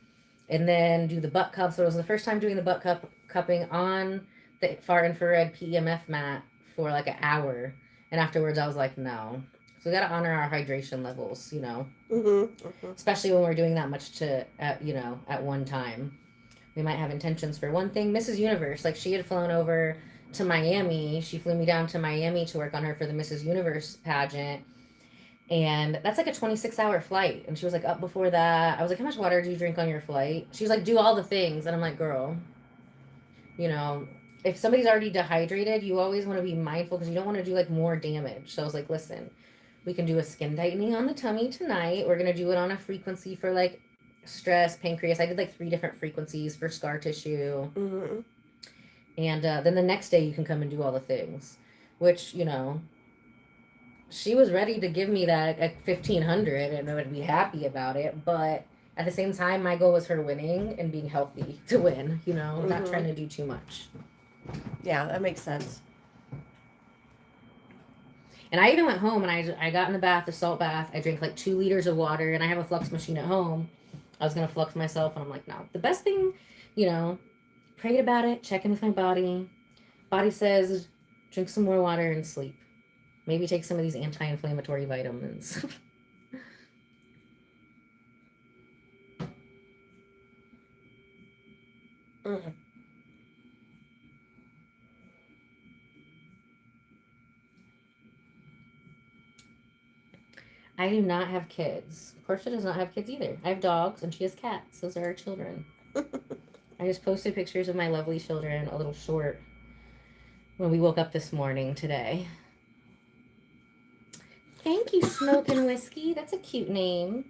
And then do the butt cup. So it was the first time doing the butt cupping on the far infrared PEMF mat for like an hour. And afterwards, I was like, no. So we got to honor our hydration levels, you know. Especially when we're doing that much at one time. We might have intentions for one thing. Mrs. Universe, like she had flown over to Miami. She flew me down to Miami to work on her for the Mrs. Universe pageant. And that's like a 26-hour flight. And she was like, up before that. I was like, how much water do you drink on your flight? She was like, do all the things. And I'm like, girl, you know, if somebody's already dehydrated, you always want to be mindful because you don't want to do like more damage. So I was like, listen, we can do a skin tightening on the tummy tonight. We're going to do it on a frequency for like stress, pancreas. I did like 3 different frequencies for scar tissue. And then the next day you can come and do all the things, which, you know, she was ready to give me that at 1,500 and I would be happy about it. But at the same time, my goal was her winning and being healthy to win, you know, not trying to do too much. Yeah, that makes sense. And I even went home and I got in the bath, the salt bath. I drank like 2 liters of water and I have a flux machine at home. I was going to flux myself and I'm like, no. The best thing, you know, prayed about it, check in with my body. Body says, drink some more water and sleep. Maybe take some of these anti-inflammatory vitamins. Mm. I do not have kids. Portia does not have kids either. I have dogs and she has cats. Those are our children. I just posted pictures of my lovely children, a little short, when we woke up this morning today. Thank you, Smoke and Whiskey. That's a cute name.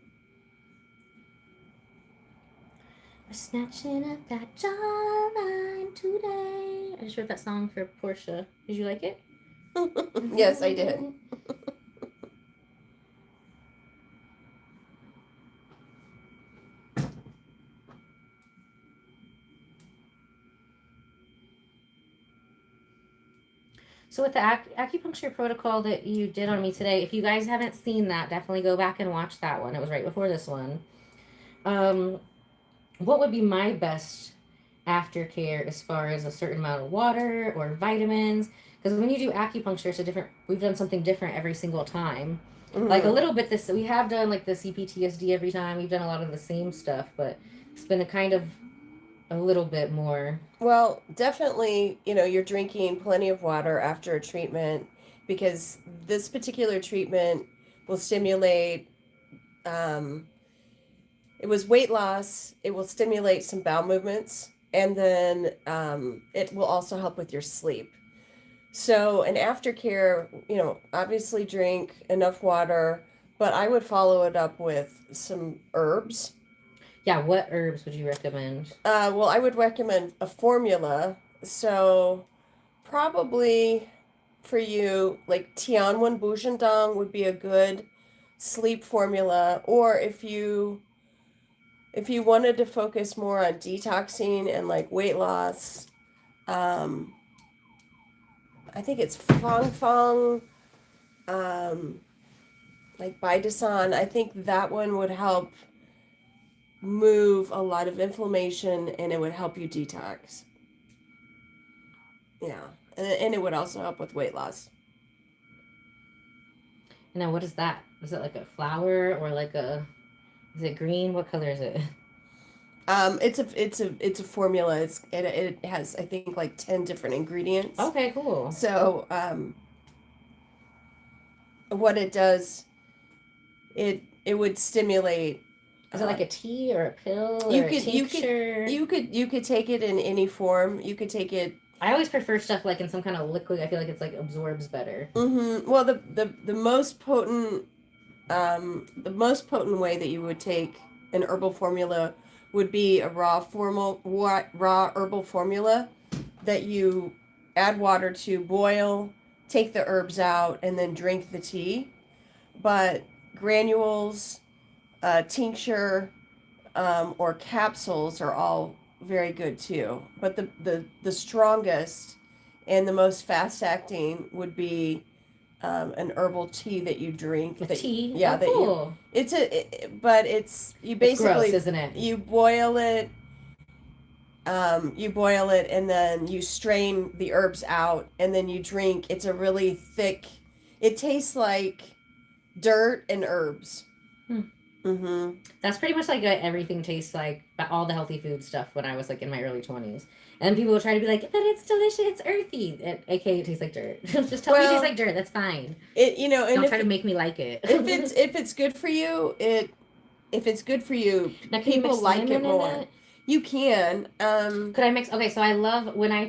We're snatching up that jawline today. I just wrote that song for Portia. Did you like it? Yes, I did. So with the acupuncture protocol that you did on me today, if you guys haven't seen that, definitely go back and watch that one. It was right before this one. What would be my best aftercare as far as a certain amount of water or vitamins? Because when you do acupuncture, it's a different. We've done something different every single time. Mm-hmm. Like a little bit. This we have done like the CPTSD every time. We've done a lot of the same stuff, but it's been a little bit more. Well, definitely, you're drinking plenty of water after a treatment because this particular treatment will stimulate, it was weight loss, it will stimulate some bowel movements, and then it will also help with your sleep. So, an aftercare, obviously drink enough water, but I would follow it up with some herbs. Yeah, what herbs would you recommend? Well, I would recommend a formula. So, probably for you, like Tianwen Bujandong would be a good sleep formula. Or if you wanted to focus more on detoxing and like weight loss, I think it's Fong Fong, like Bidasan. I think that one would help move a lot of inflammation and it would help you detox. Yeah. And it would also help with weight loss. And then what is that? Is it like a flower or like a? Is it green? What color is it? It's a formula. It has I think like 10 different ingredients. Okay, cool. So what it does, it would stimulate. Is it like a tea or a pill or a tincture? You could take it in any form. You could take it. I always prefer stuff like in some kind of liquid. I feel like it's like absorbs better. Mm-hmm. Well, the most potent way that you would take an herbal formula would be a raw herbal formula that you add water to, boil, take the herbs out, and then drink the tea. But granules, tincture, or capsules are all very good too. But the strongest and the most fast acting would be an herbal tea that you drink. Tea? Yeah, oh, cool. But it's you basically it's gross, isn't it? You boil it. You boil it and then you strain the herbs out and then you drink. It's a really thick. It tastes like dirt and herbs. Mm-hmm. That's pretty much like everything tastes like all the healthy food stuff when I was like in my early 20s. And people will try to be like, but it's delicious, it's earthy. AKA it tastes like dirt. Just tell me it tastes like dirt, that's fine. And don't try to make me like it. if it's good for you, if it's good for you, now, people like it more. You can. Could I mix? Okay, so I love when I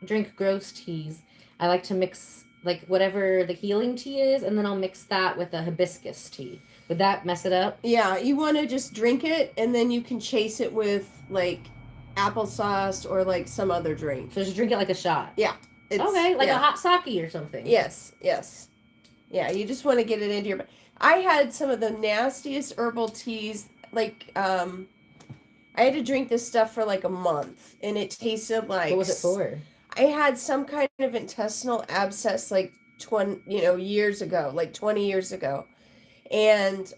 drink gross teas. I like to mix like whatever the healing tea is, and then I'll mix that with a hibiscus tea. Would that mess it up? Yeah, you want to just drink it, and then you can chase it with like applesauce or like some other drink. So just drink it like a shot. Yeah. Okay, like a hot sake or something. Yes. Yeah, you just want to get it into your. I had some of the nastiest herbal teas. Like, I had to drink this stuff for like a month, and it tasted like. What was it for? I had some kind of intestinal abscess like 20 years ago, like 20 years ago. And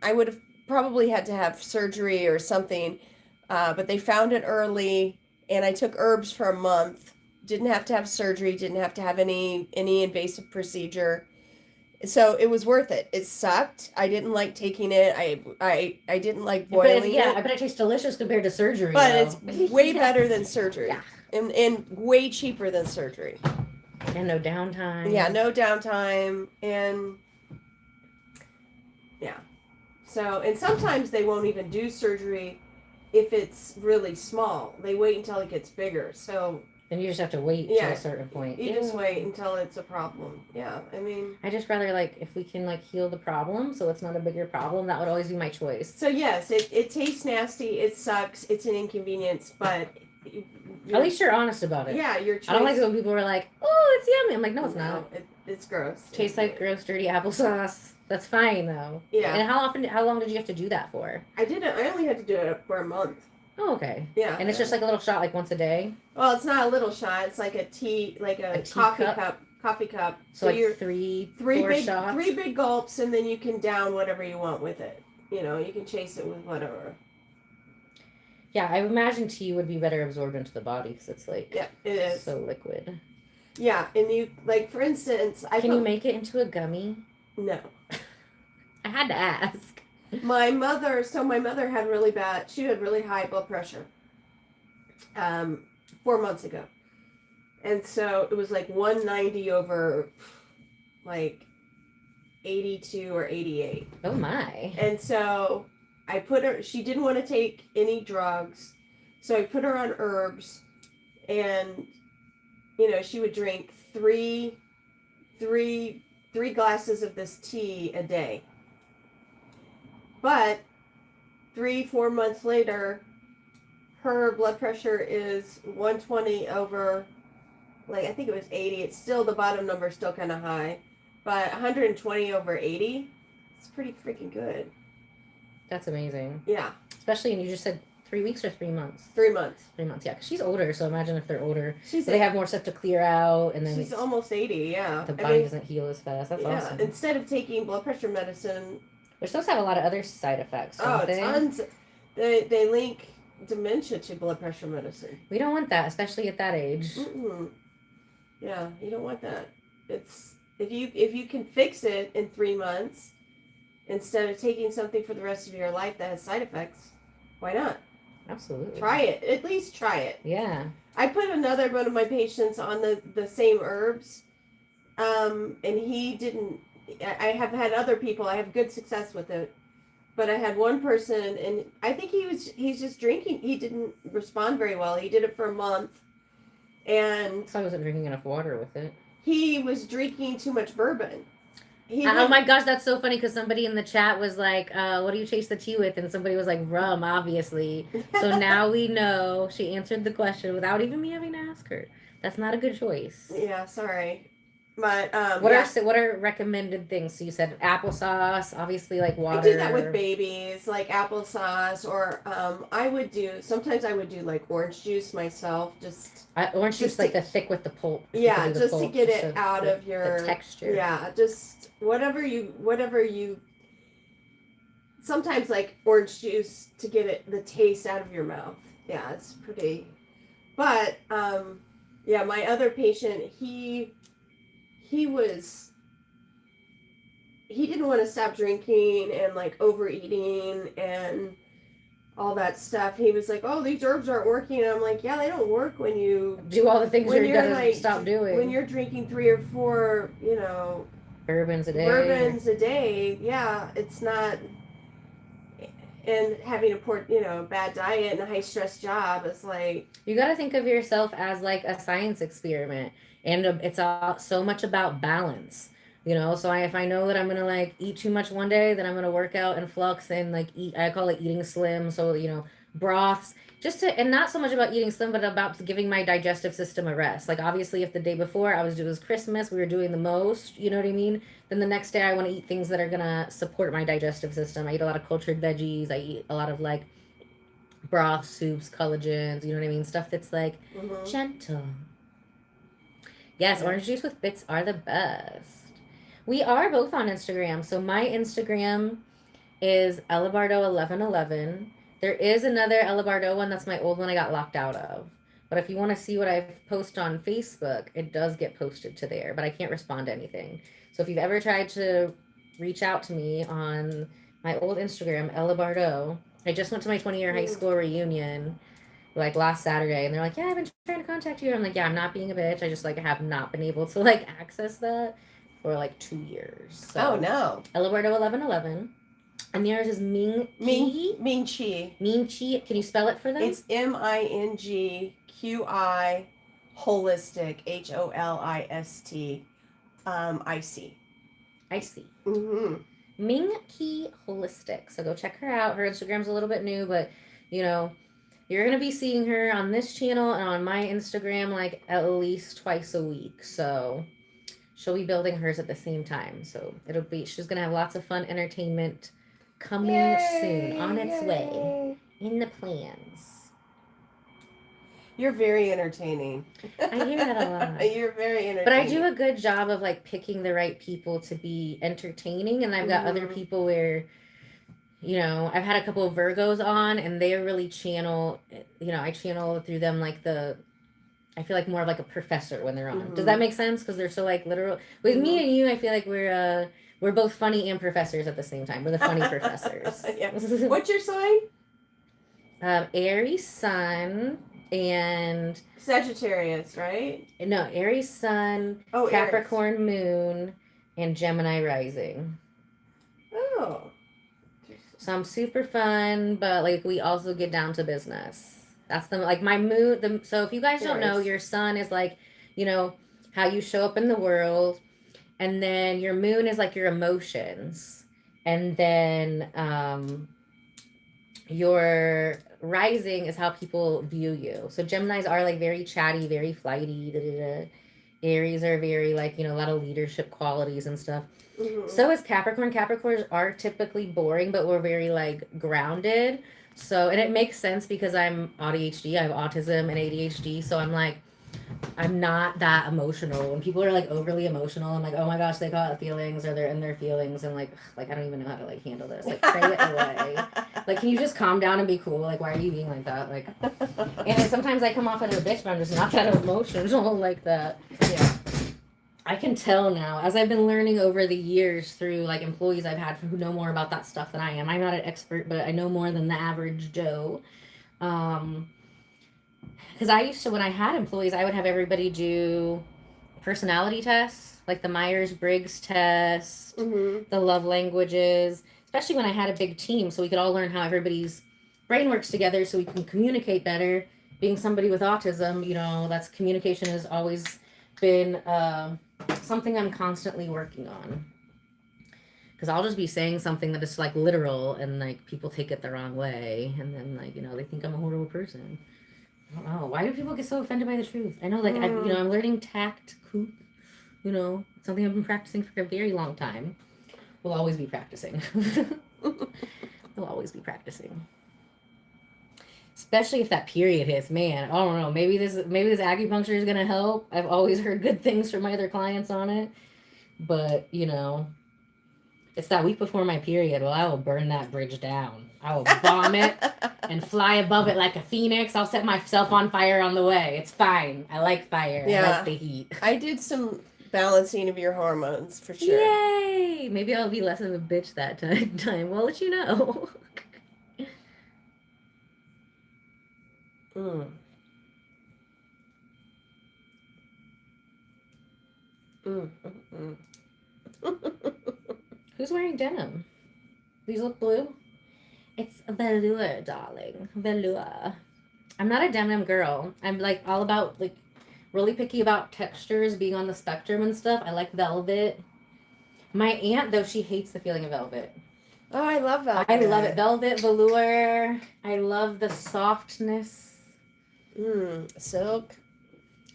I would have probably had to have surgery or something, but they found it early, and I took herbs for a month, didn't have to have surgery, didn't have to have any invasive procedure. So it was worth it. It sucked. I didn't like taking it. I didn't like boiling yeah, it. I bet it tastes delicious compared to surgery. But though. it's way better than surgery. Yeah. And way cheaper than surgery. And no downtime. Yeah, no downtime. And yeah. So, and sometimes they won't even do surgery if it's really small. They wait until it gets bigger. So, and you just have to wait till a certain point. You just wait until it's a problem. Yeah, I mean, I just rather like if we can like heal the problem so it's not a bigger problem, that would always be my choice. So yes, it tastes nasty, it sucks, it's an inconvenience, but at least you're honest about it. Yeah, your choice. I don't like it when people are like, "Oh, it's yummy." I'm like, "No, it's not. It's gross. Tastes like gross, dirty applesauce." That's fine though. Yeah. And how long did you have to do that for? I only had to do it for a month. Oh, okay. Yeah. And it's just like a little shot, like once a day. Well, it's not a little shot. It's like a coffee cup. Coffee cup. So like four shots. 3 big gulps, and then you can down whatever you want with it. You know, you can chase it with whatever. Yeah, I imagine tea would be better absorbed into the body because it's like it is so liquid. Yeah, and you like for instance, can you make it into a gummy? No. I had to ask. My mother had she had really high blood pressure 4 months ago. And so it was like 190 over like 82 or 88. Oh my. And so I put her, she didn't want to take any drugs. So I put her on herbs, and, you know, she would drink three glasses of this tea a day. But 3-4 months later, her blood pressure is 120 over, like, I think it was 80. It's still, the bottom number is still kind of high. But 120 over 80, it's pretty freaking good. That's amazing. Yeah. Especially, and you just said 3 weeks or 3 months? 3 months. 3 months, yeah. Because she's older, so imagine if they're older. So they have more stuff to clear out, and then she's almost 80, yeah. The body doesn't heal as fast. That's awesome. Instead of taking blood pressure medicine... They're supposed to have a lot of other side effects, don't they? Tons. They link dementia to blood pressure medicine. We don't want that, especially at that age. Mm-mm. Yeah, you don't want that. It's if you can fix it in 3 months instead of taking something for the rest of your life that has side effects, why not? Absolutely. Try it. At least try it. Yeah. I put another one of my patients on the same herbs, and he didn't. I have had other people. I have good success with it, but I had one person, and I think he's just drinking. He didn't respond very well. He did it for a month, and so I wasn't drinking enough water with it. He was drinking too much bourbon. Oh my gosh, that's so funny because somebody in the chat was like, what do you chase the tea with? And somebody was like, rum, obviously. So now we know she answered the question without even me having to ask her. That's not a good choice. Yeah, sorry. But what are recommended things? So you said applesauce, obviously, like water. I do that with babies, like applesauce, or sometimes I would do like orange juice myself. Orange juice, like the thick with the pulp. Yeah, just to get it out of your the texture. Yeah, just whatever you. Sometimes like orange juice to get the taste out of your mouth. Yeah, it's pretty. But my other patient, he didn't want to stop drinking and like overeating and all that stuff. He was like, "Oh, these herbs aren't working." And I'm like, "Yeah, they don't work when you do all the things you're gonna like, stop doing. When you're drinking 3 or 4, bourbons a day. Yeah, it's not." And having a poor, bad diet and a high stress job is like... You got to think of yourself as like a science experiment. And it's all so much about balance. So if I know that I'm going to like eat too much one day, then I'm going to work out and flux and like eat, I call it eating slim. So, broths, and not so much about eating slim, but about giving my digestive system a rest. Like obviously if the day before it was Christmas, we were doing the most, you know what I mean? Then the next day I want to eat things that are going to support my digestive system. I eat a lot of cultured veggies. I eat a lot of like broth, soups, collagens, you know what I mean? Stuff that's like gentle. Yes, orange juice with bits are the best. We are both on Instagram. So my Instagram is Ella Bardo 1111. There is another Ella Bardo one. That's my old one I got locked out of. But if you want to see what I've posted on Facebook, it does get posted to there, but I can't respond to anything. So if you've ever tried to reach out to me on my old Instagram, Ella Bardo, I just went to my 20-year high school reunion like last Saturday, and they're like, yeah, I've been trying to contact you. I'm like, yeah, I'm not being a bitch. I just like have not been able to like access that for like 2 years. So, oh no. Ella Bardo 1111. And yours is Ming Chi. Ming Chi. Ming Chi. Can you spell it for them? It's MINGQI holistic HOLIST IC. I see. Mm-hmm. Ming Chi Holistic. So go check her out. Her Instagram's a little bit new, but you know, you're gonna be seeing her on this channel and on my Instagram like at least twice a week. So she'll be building hers at the same time. So she's gonna have lots of fun entertainment coming soon, on its way, in the plans. You're very entertaining. I hear that a lot. You're very entertaining. But I do a good job of like picking the right people to be entertaining, and I've got other people where, you know, I've had a couple of Virgos on, and they really channel. You know, I channel through them like I feel like more of like a professor when they're on. Does that make sense? Because they're so like literal. With me and you, I feel like we're both funny and professors at the same time. We're the funny professors. Yeah. What's your sign? Aries Sun and Sagittarius, right? No, Aries Sun, Oh, Capricorn Moon, and Gemini Rising. Oh. So I'm super fun, but like we also get down to business. That's like my moon. So if you guys don't know, your sun is like, you know, how you show up in the world. And then your moon is like your emotions. And then your rising is how people view you. So Geminis are like very chatty, very flighty. Da, da, da. Aries are very like, you know, a lot of leadership qualities and stuff. Mm-hmm. So is Capricorn. Capricorns are typically boring, but we're very like grounded. So, and it makes sense because I'm ADHD. I have autism and ADHD. So I'm like, I'm not that emotional. When people are like overly emotional, I'm like, oh my gosh, they got feelings or they're in their feelings. And like I don't even know how to like handle this. Like, pray it away. Like, can you just calm down and be cool? Like, why are you being like that? Like, and then sometimes I come off as a bitch, but I'm just not that emotional like that. Yeah. I can tell now, as I've been learning over the years through like employees I've had who know more about that stuff than I am. I'm not an expert, but I know more than the average Joe. Because I used to, when I had employees, I would have everybody do personality tests, like the Myers-Briggs test, the love languages, especially when I had a big team, so we could all learn how everybody's brain works together so we can communicate better. Being somebody with autism, you know, that's communication has always been something I'm constantly working on. Because I'll just be saying something that is like literal and like people take it the wrong way, and then like, you know, they think I'm a horrible person. I don't know. Why do people get so offended by the truth? I know, like, I'm learning tact, you know, something I've been practicing for a very long time. We'll always be practicing. We'll always be practicing. Especially if that period hits, man. I don't know. Maybe this acupuncture is gonna help. I've always heard good things from my other clients on it, but you know, it's that week before my period. Well, I will burn that bridge down. I will bomb it and fly above it like a phoenix. I'll set myself on fire on the way. It's fine. I like fire. Yeah. I like the heat. I did some balancing of your hormones for sure. Yay! Maybe I'll be less of a bitch that time. We'll let you know. Who's wearing denim? These look blue. It's velour, darling. Velour. I'm not a denim girl. I'm like all about like really picky about textures, being on the spectrum and stuff. I like velvet. My aunt, though, she hates the feeling of velvet. Oh, I love velvet. I love it. Velvet, velour. I love the softness. Silk.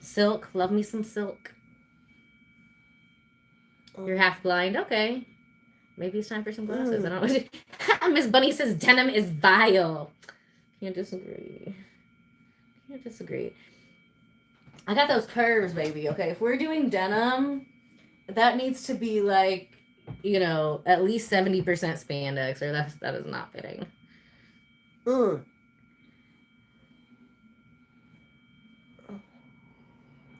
Silk. Love me some silk. You're half blind. Okay. Maybe it's time for some glasses. I don't know. Miss Bunny says denim is vile. Can't disagree. I got those curves, baby. Okay. If we're doing denim, that needs to be like, you know, at least 70% spandex, or that is not fitting.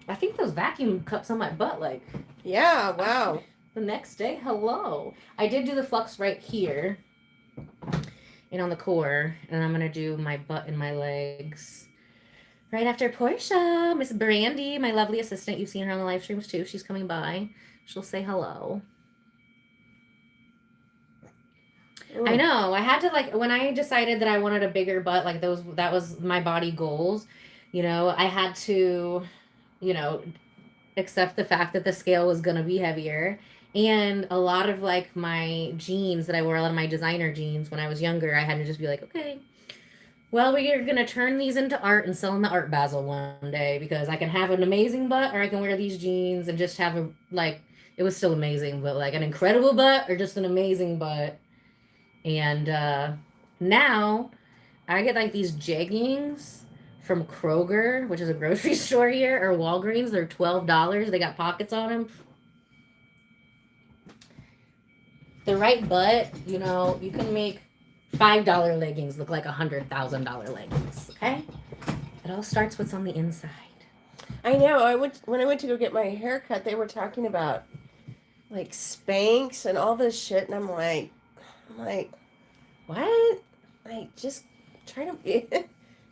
I think those vacuum cups on my butt, like, Yeah, wow. the next day, hello. I did do the flux right here and on the core, and I'm going to do my butt and my legs right after Portia. Miss Brandy, my lovely assistant. You've seen her on the live streams too. She's coming by. She'll say hello. Ooh. I know. I had to, like, when I decided that I wanted a bigger butt, like that was my body goals, you know, I had to, you know, accept the fact that the scale was going to be heavier. And a lot of like my jeans that I wore, a lot of my designer jeans when I was younger, I had to just be like, okay, well, we're going to turn these into art and sell in the art basel one day, because I can have an amazing butt, or I can wear these jeans and just have a, like, it was still amazing, but like an incredible butt or just an amazing butt. And now I get like these jeggings from Kroger, which is a grocery store here, or Walgreens. They're $12. They got pockets on them. The right butt, you know, you can make $5 leggings look like $100,000 leggings. Okay, it all starts what's on the inside. I know. When I went to go get my hair cut, they were talking about like Spanx and all this shit, and I'm like, what? Like, just try to be.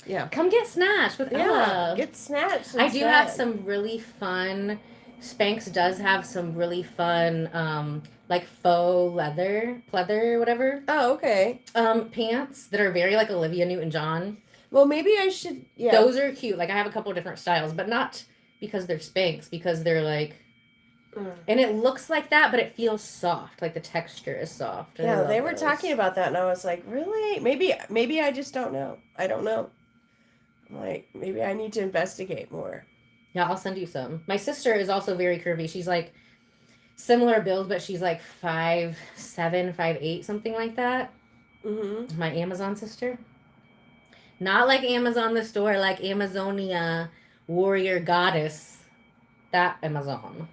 Yeah. Come get snatched with Ella. Get snatched. I do have some really fun. Spanx does have some really fun, like faux leather, pleather, whatever. Oh, okay. Pants that are very like Olivia Newton-John. Well, maybe I should. Yeah. Those are cute. Like I have a couple of different styles, but not because they're Spanx, because they're like, and it looks like that, but it feels soft. Like the texture is soft. Yeah, they were talking about that, and I was like, really? Maybe I just don't know. I don't know. I'm like, maybe I need to investigate more. Yeah, I'll send you some. My sister is also very curvy. She's like similar build, but she's like 5'7", 5'8", something like that. Mm-hmm. My Amazon sister. Not like Amazon the store, like Amazonia warrior goddess. That Amazon.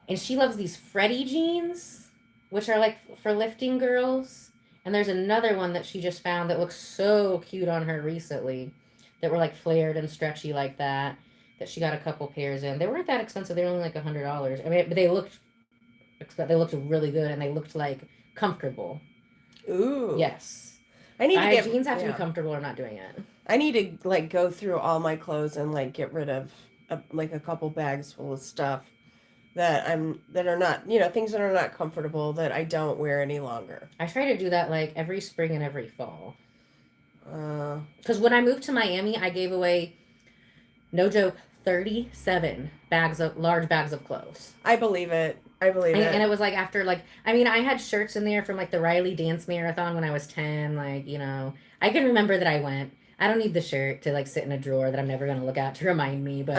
And she loves these Freddy jeans, which are like for lifting girls. And there's another one that she just found that looks so cute on her recently, that were like flared and stretchy like that she got a couple pairs in. They weren't that expensive. They were only like $100. I mean, but they looked really good, and they looked like comfortable. Ooh. Yes. I need to get jeans have to be comfortable, or not doing it. I need to like go through all my clothes and like get rid of like a couple bags full of stuff that are not, you know, things that are not comfortable that I don't wear any longer. I try to do that like every spring and every fall. Because when I moved to Miami, I gave away, no joke, 37 large bags of clothes. I believe it. And it was like after, like, I mean, I had shirts in there from like the Riley Dance Marathon when I was 10. Like, you know, I can remember that I went. I don't need the shirt to like sit in a drawer that I'm never going to look at to remind me. But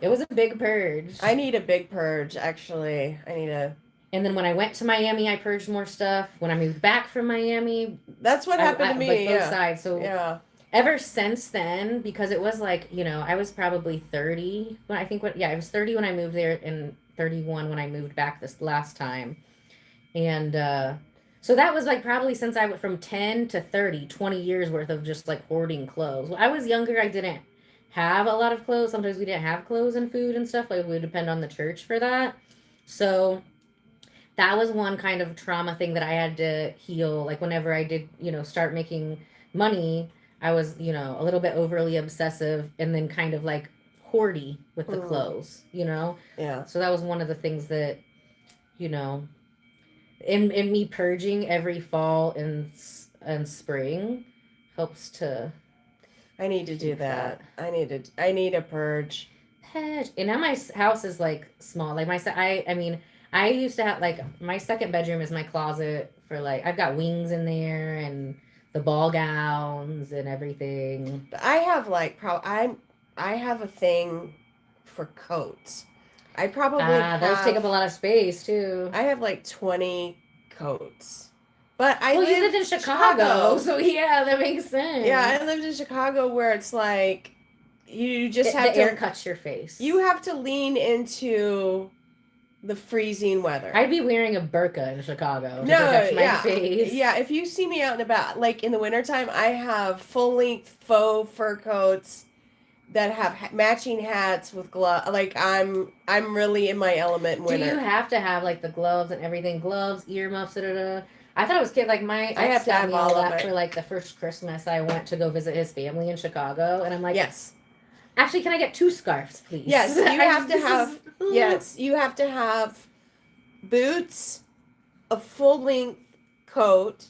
it was a big purge. I need a big purge, actually. And then when I went to Miami, I purged more stuff. When I moved back from Miami, that's what happened to me. Like both sides. So ever since then, because it was like, you know, I was probably 30 when I was 30 when I moved there, and 31 when I moved back this last time. And so that was like probably since I went from 10 to 30, 20 years worth of just like hoarding clothes. When I was younger, I didn't have a lot of clothes. Sometimes we didn't have clothes and food and stuff. Like we would depend on the church for that. So that was one kind of trauma thing that I had to heal. Like whenever I did, you know, start making money, I was, you know, a little bit overly obsessive, and then kind of like hoardy with the clothes, you know? Yeah. So that was one of the things that, you know, in me purging every fall and spring helps to. I need to do that. I need a purge. And now my house is like small. Like I used to have, like, my second bedroom is my closet for like, I've got wings in there and the ball gowns and everything. I have like I have a thing for coats. I probably those take up a lot of space too. I have like 20 coats. But you lived in Chicago, so yeah, that makes sense. Yeah, I lived in Chicago where it's like you just have the air cuts your face. You have to lean into the freezing weather. I'd be wearing a burqa in Chicago to protect my face. Yeah, if you see me out and about, like in the wintertime, I have full-length faux fur coats that have matching hats with gloves. Like I'm really in my element in Do winter. you have to have like the gloves and everything? Gloves, earmuffs, I thought it was cute. Like my I have ex to got have me all all of that it. for like the first Christmas I went to go visit his family in Chicago, and I'm like, Yes. actually, can I get 2 scarves, please? Yes, you have to This have. is- Yes, you have to have boots, a full length coat.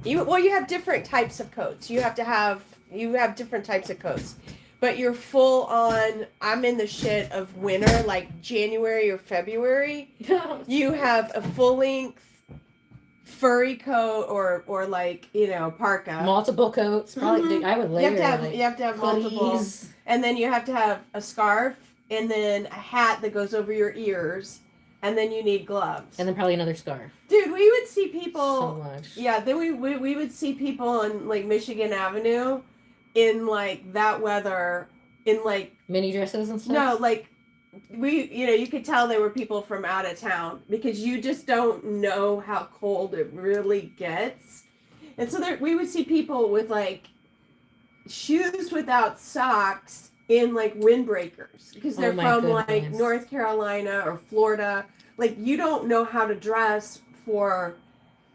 You have different types of coats. You have different types of coats. But you're full on, I'm in the shit of winter, like January or February. You have a full length furry coat or like, parka. multiple coats. Probably, I would layer. You have to have multiple. hoodies. And then you have to have a scarf and then a hat that goes over your ears. And then you need gloves. And then probably another scarf. Dude, we would see people. So much. Yeah, then we would see people on like Michigan Avenue in like that weather in like Mini dresses and stuff? no, like you could tell they were people from out of town because you just don't know how cold it really gets. And so we would see people with like shoes without socks in like windbreakers because they're from like North Carolina or Florida. Like you don't know how to dress for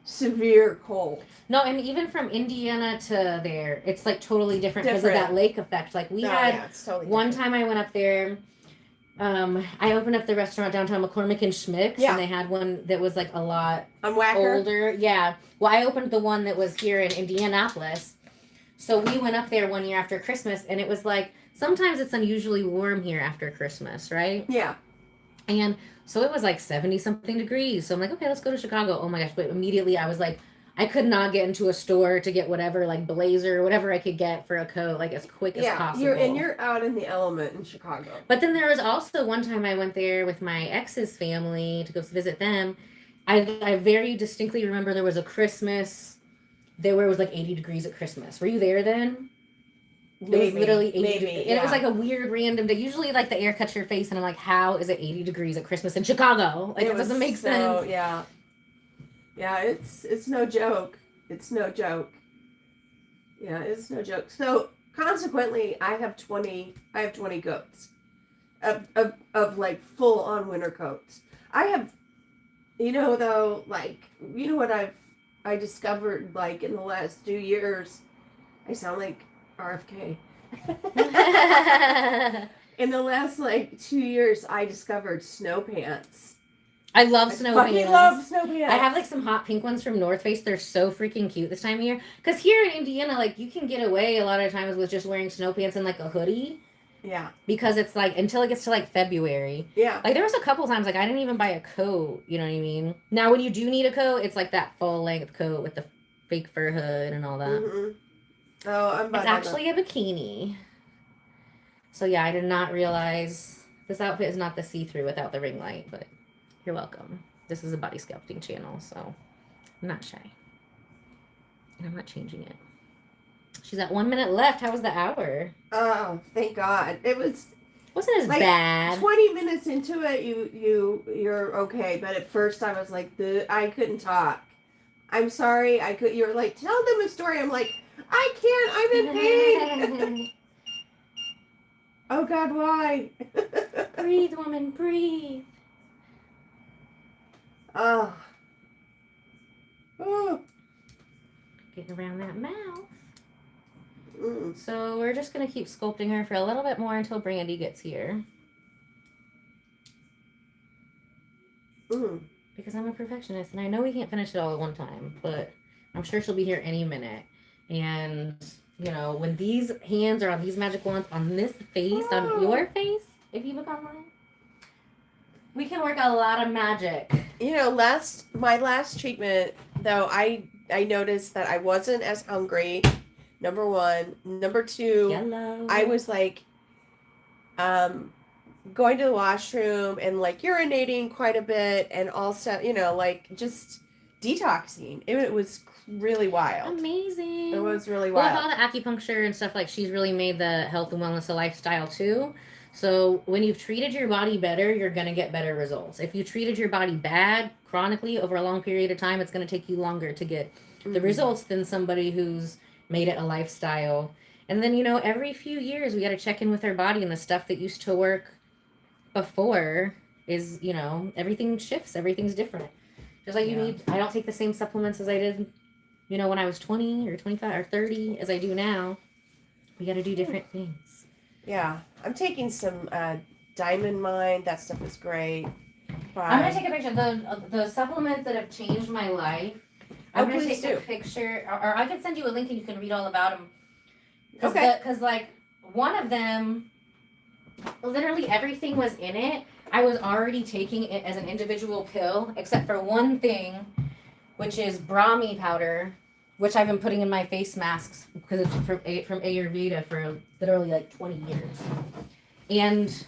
severe cold. No, and even from Indiana to there, it's like totally different because of that lake effect. Like we had it's totally one different. time I went up there. I opened up the restaurant downtown McCormick and Schmick's, and they had one that was like a lot older. Yeah. Well, I opened the one that was here in Indianapolis. So we went up there one year after Christmas, and it was like, sometimes it's unusually warm here after Christmas, right? Yeah. And so it was like 70-something degrees. So I'm like, okay, let's go to Chicago. Oh my gosh. But immediately I was like, I could not get into a store to get whatever, like blazer or whatever I could get for a coat, like as quick as possible. You're out in the element in Chicago. But then there was also one time I went there with my ex's family to go visit them. I very distinctly remember there was a Christmas there where it was like 80 degrees at Christmas. Were you there then? It was literally 80 degrees. And it was like a weird random day. Usually like the air cuts your face and I'm like, how is it 80 degrees at Christmas in Chicago? Like it doesn't make sense. Yeah. Yeah, it's no joke. It's no joke. Yeah, it's no joke. So consequently I have 20 coats of like full on winter coats. I have though, like what I discovered like in the last 2 years. I sound like RFK. In the last like 2 years, I discovered snow pants. I love snow pants. I love snow pants. I have like some hot pink ones from North Face. They're so freaking cute this time of year. Because here in Indiana, like you can get away a lot of times with just wearing snow pants and like a hoodie. Yeah. Because it's like until it gets to like February. Yeah. Like there was a couple times like I didn't even buy a coat. You know what I mean? Now when you do need a coat, it's like that full length coat with the fake fur hood and all that. Mm-hmm. Oh, it's actually a bikini. So yeah, I did not realize this outfit is not the see-through without the ring light, but you're welcome. This is a body sculpting channel, so I'm not shy. And I'm not changing it. She's at 1 minute left. How was the hour? Oh, thank God. It wasn't as like bad. 20 minutes into it, you're okay. But at first I was like, I couldn't talk. I'm sorry. You're like, tell them a story. I'm like, I can't. I'm in pain. Oh God, why? Breathe, woman, breathe. Oh. Oh. Getting around that mouth. Mm. So we're just going to keep sculpting her for a little bit more until Brandy gets here. Mm. Because I'm a perfectionist and I know we can't finish it all at one time, but I'm sure she'll be here any minute. And, when these hands are on these magic wands on this face, on your face, if you look online, we can work a lot of magic. My last treatment, though, I noticed that I wasn't as hungry. Number one. Number two, Yellow. I was like, going to the washroom and like urinating quite a bit, and also, like just detoxing. It was really wild. Amazing. It was really Well, wild. with all the acupuncture and stuff, like she's really made the health and wellness a lifestyle too. So when you've treated your body better, you're going to get better results. If you treated your body bad chronically over a long period of time, it's going to take you longer to get the results than somebody who's made it a lifestyle. And then, every few years we got to check in with our body, and the stuff that used to work before is, everything shifts, everything's different. Just like I don't take the same supplements as I did, when I was 20 or 25 or 30 as I do now. We got to do different things. Yeah. I'm taking some Diamond Mind. That stuff is great. I'm going to take a picture. The supplements that have changed my life. I'm going to take a picture, or I can send you a link and you can read all about them. Because, one of them, literally everything was in it. I was already taking it as an individual pill, except for one thing, which is Brahmi powder, which I've been putting in my face masks because it's from Ayurveda for literally 20 years. And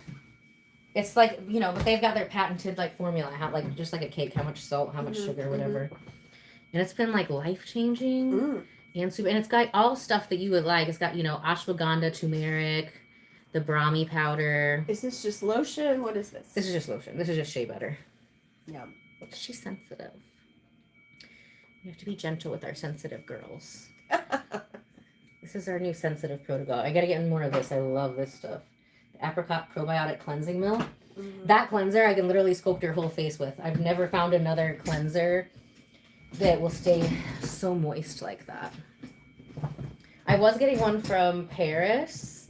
it's but they've got their patented formula, how just like a cake, how much salt, how much sugar, whatever. And it's been life-changing. And super, and it's got all stuff that you would like. It's got, ashwagandha, turmeric, the Brahmi powder. Is this just lotion? What is this? This is just lotion. This is just shea butter. Yeah. She's sensitive. We have to be gentle with our sensitive girls. This is our new sensitive protocol. I gotta get in more of this. I love this stuff. The apricot probiotic cleansing milk. That cleanser I can literally sculpt your whole face with. I've never found another cleanser that will stay so moist like that. I was getting one from Paris.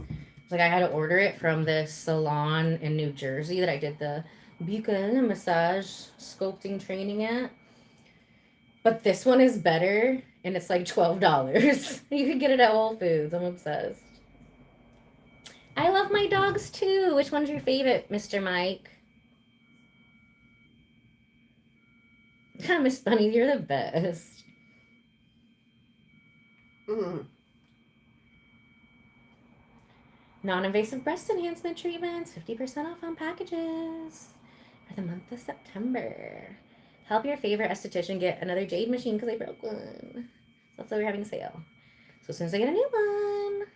I had to order it from this salon in New Jersey that I did the Buchan massage sculpting training at. But this one is better, and it's $12. You can get it at Whole Foods. I'm obsessed. I love my dogs too. Which one's your favorite, Mr. Mike? Miss Bunny, you're the best. Non-invasive breast enhancement treatments, 50% off on packages for the month of September. Help your favorite esthetician get another jade machine because I broke one. That's why we're having a sale. So as soon as I get a new one,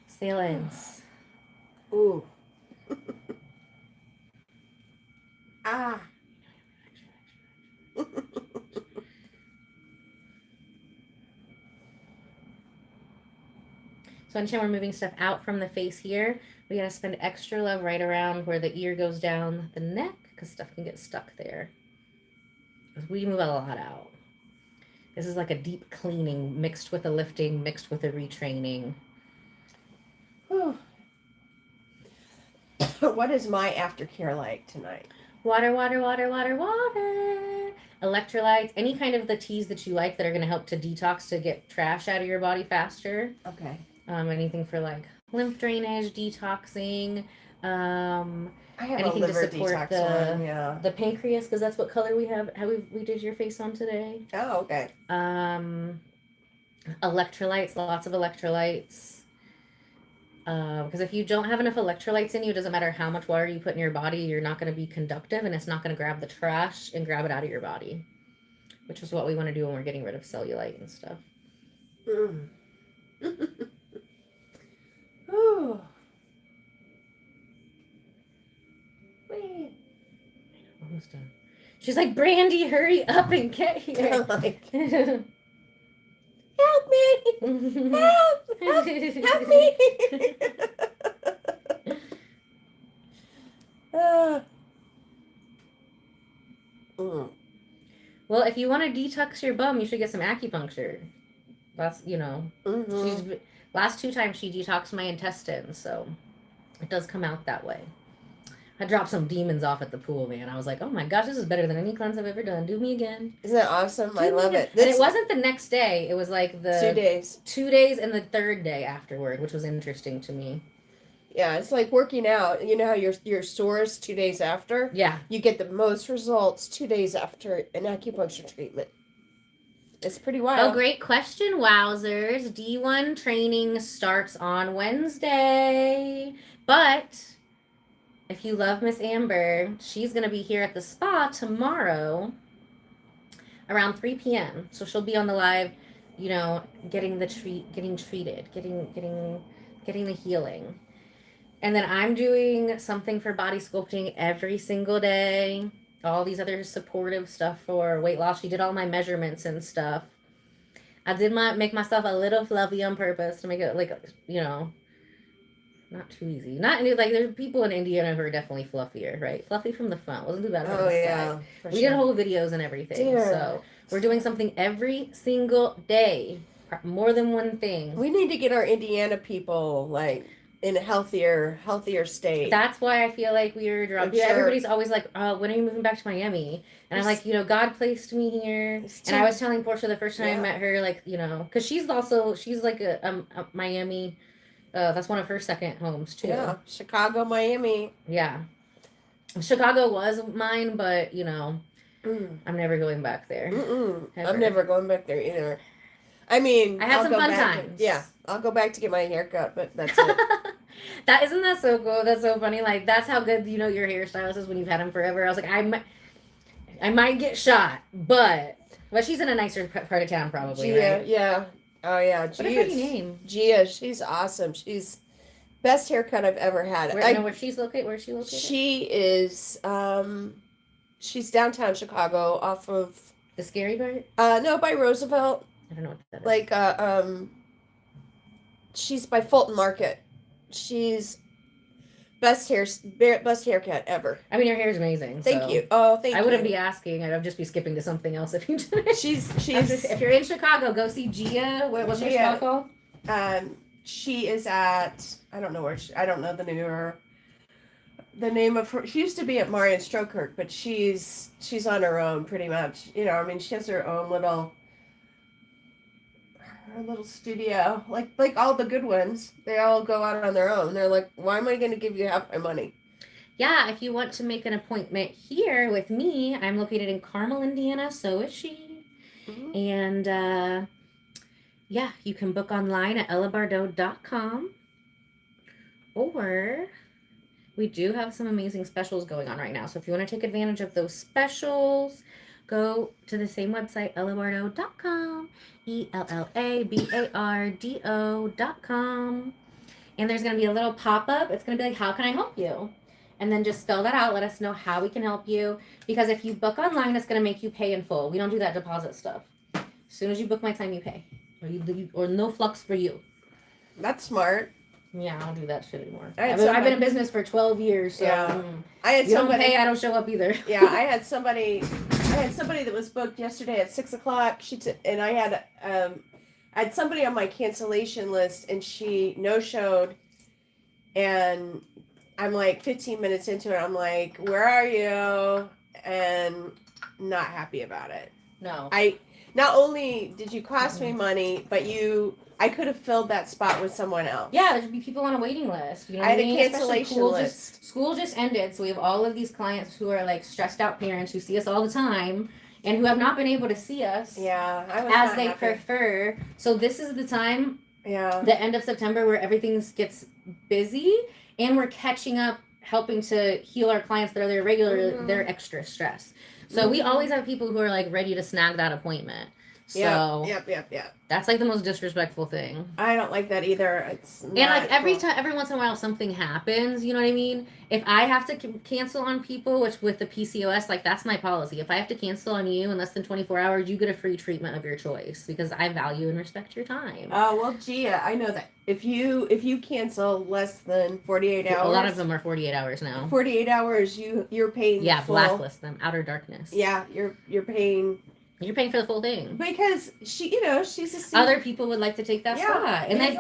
sale ends. Ooh. Ah. So anytime we're moving stuff out from the face here, we gotta spend extra love right around where the ear goes down the neck because stuff can get stuck there. We move a lot out. This is like a deep cleaning mixed with a lifting, mixed with a retraining. What is my aftercare like tonight? Water, water, water, water, water. Electrolytes, any kind of the teas that you like that are going to help to detox, to get trash out of your body faster. Okay. Anything for lymph drainage, detoxing. I have anything a liver to support detox the pancreas, because that's what color we have. How we did your face on today. Oh, okay. Electrolytes, lots of electrolytes. Because if you don't have enough electrolytes in you, it doesn't matter how much water you put in your body, you're not going to be conductive, and it's not going to grab the trash and grab it out of your body, which is what we want to do when we're getting rid of cellulite and stuff. Ooh. Wait. Almost done. She's like, Brandy, hurry up and get here. Help me! Help! Help me! Well, if you want to detox your bum, you should get some acupuncture. That's, last 2 times she detoxed my intestines, so it does come out that way. I dropped some demons off at the pool, man. I was like, oh my gosh, this is better than any cleanse I've ever done. Do me again. Isn't that awesome? I love it. And it wasn't the next day. It was like the 2 days. 2 days and the 3rd day afterward, which was interesting to me. Yeah, it's like working out. You know how you're sores 2 days after? Yeah. You get the most results 2 days after an acupuncture treatment. It's pretty wild. Oh, great question, wowzers. D1 training starts on Wednesday. But if you love Miss Amber, she's going to be here at the spa tomorrow around 3 p.m. So she'll be on the live, getting treated, getting the healing. And then I'm doing something for body sculpting every single day. All these other supportive stuff for weight loss. She did all my measurements and stuff. I did make myself a little fluffy on purpose to make it like, you know, not too easy. Not any, like there's people in Indiana who are definitely fluffier, right? Fluffy from the front, wasn't too bad from Oh the yeah, side. for We sure. did whole videos and everything, Dear. so we're doing something every single day, more than one thing. We need to get our Indiana people like in a healthier state. That's why I feel like we were drunk. I'm sure. Everybody's always like, when are you moving back to Miami? And I'm like, you know, God placed me here. And I was telling Portia the first time I met her, like, you know, because she's like a Miami. That's one of her second homes too. Yeah, Chicago, Miami. Yeah, Chicago was mine, but you know, I'm never going back there. I'm never going back there either. I mean, I had some fun times. Yeah, I'll go back to get my haircut, but that's it. Isn't that so cool? That's so funny. Like that's how good you know your hairstylist is when you've had him forever. I was like, I might get shot, but she's in a nicer part of town probably. Gia, right? yeah. Oh yeah, What a pretty name. Gia, she's awesome. She's best haircut I've ever had. Where she's located? Where's she located? She is. She's downtown Chicago, off of the scary part. No, by Roosevelt. I don't know what that is. Like she's by Fulton Market. She's best haircut ever. I mean, your hair is amazing. Thank you. Oh, thank you. I wouldn't be asking. I'd just be skipping to something else if you did. She's. If you're in Chicago, go see Gia. What's her spot called? She is at. I don't know where. I don't know the name of her. She used to be at Marion Strokirk, but she's on her own pretty much. You know, I mean, she has her own little studio, like all the good ones. They all go out on their own. They're like, why am I going to give you half my money? Yeah, if you want to make an appointment here with me, I'm located in Carmel, Indiana. So is she. Mm-hmm. And yeah, you can book online at ellabardo.com, or we do have some amazing specials going on right now. So if you want to take advantage of those specials, go to the same website, ellabardo.com, ellabardo.com. And there's going to be a little pop-up. It's going to be like, how can I help you? And then just fill that out. Let us know how we can help you. Because if you book online, it's going to make you pay in full. We don't do that deposit stuff. As soon as you book my time, you pay. Or no flux for you. That's smart. Yeah, I don't do that shit anymore. I've been in business for 12 years, so yeah. You don't pay, I don't show up either. Yeah, I had somebody that was booked yesterday at 6:00. And I had somebody on my cancellation list, and she no-showed, and I'm like 15 minutes into it. I'm like, where are you? And not happy about it. No. Not only did you cost me money, but I could have filled that spot with someone else. Yeah, there'd be people on a waiting list. You know I had a cancellation list. School just ended, so we have all of these clients who are like stressed out parents who see us all the time and who have not been able to see us. Yeah, as they prefer. So this is the time. Yeah. The end of September where everything gets busy and we're catching up, helping to heal our clients that are they're extra stressed. So we always have people who are like ready to snag that appointment. So yep. That's like the most disrespectful thing. I don't like that either. It's not and like every once in a while something happens, you know what I mean? If I have to cancel on people, which with the PCOS, like that's my policy. If I have to cancel on you in less than 24 hours, you get a free treatment of your choice because I value and respect your time. Oh, well, Gia, I know that. If you cancel less than 48 hours. A lot of them are 48 hours now. 48 hours, you're paying full. Blacklist them. Outer darkness. Yeah, you're paying. You're paying for the full thing. Because she's a other people would like to take that spot. And then,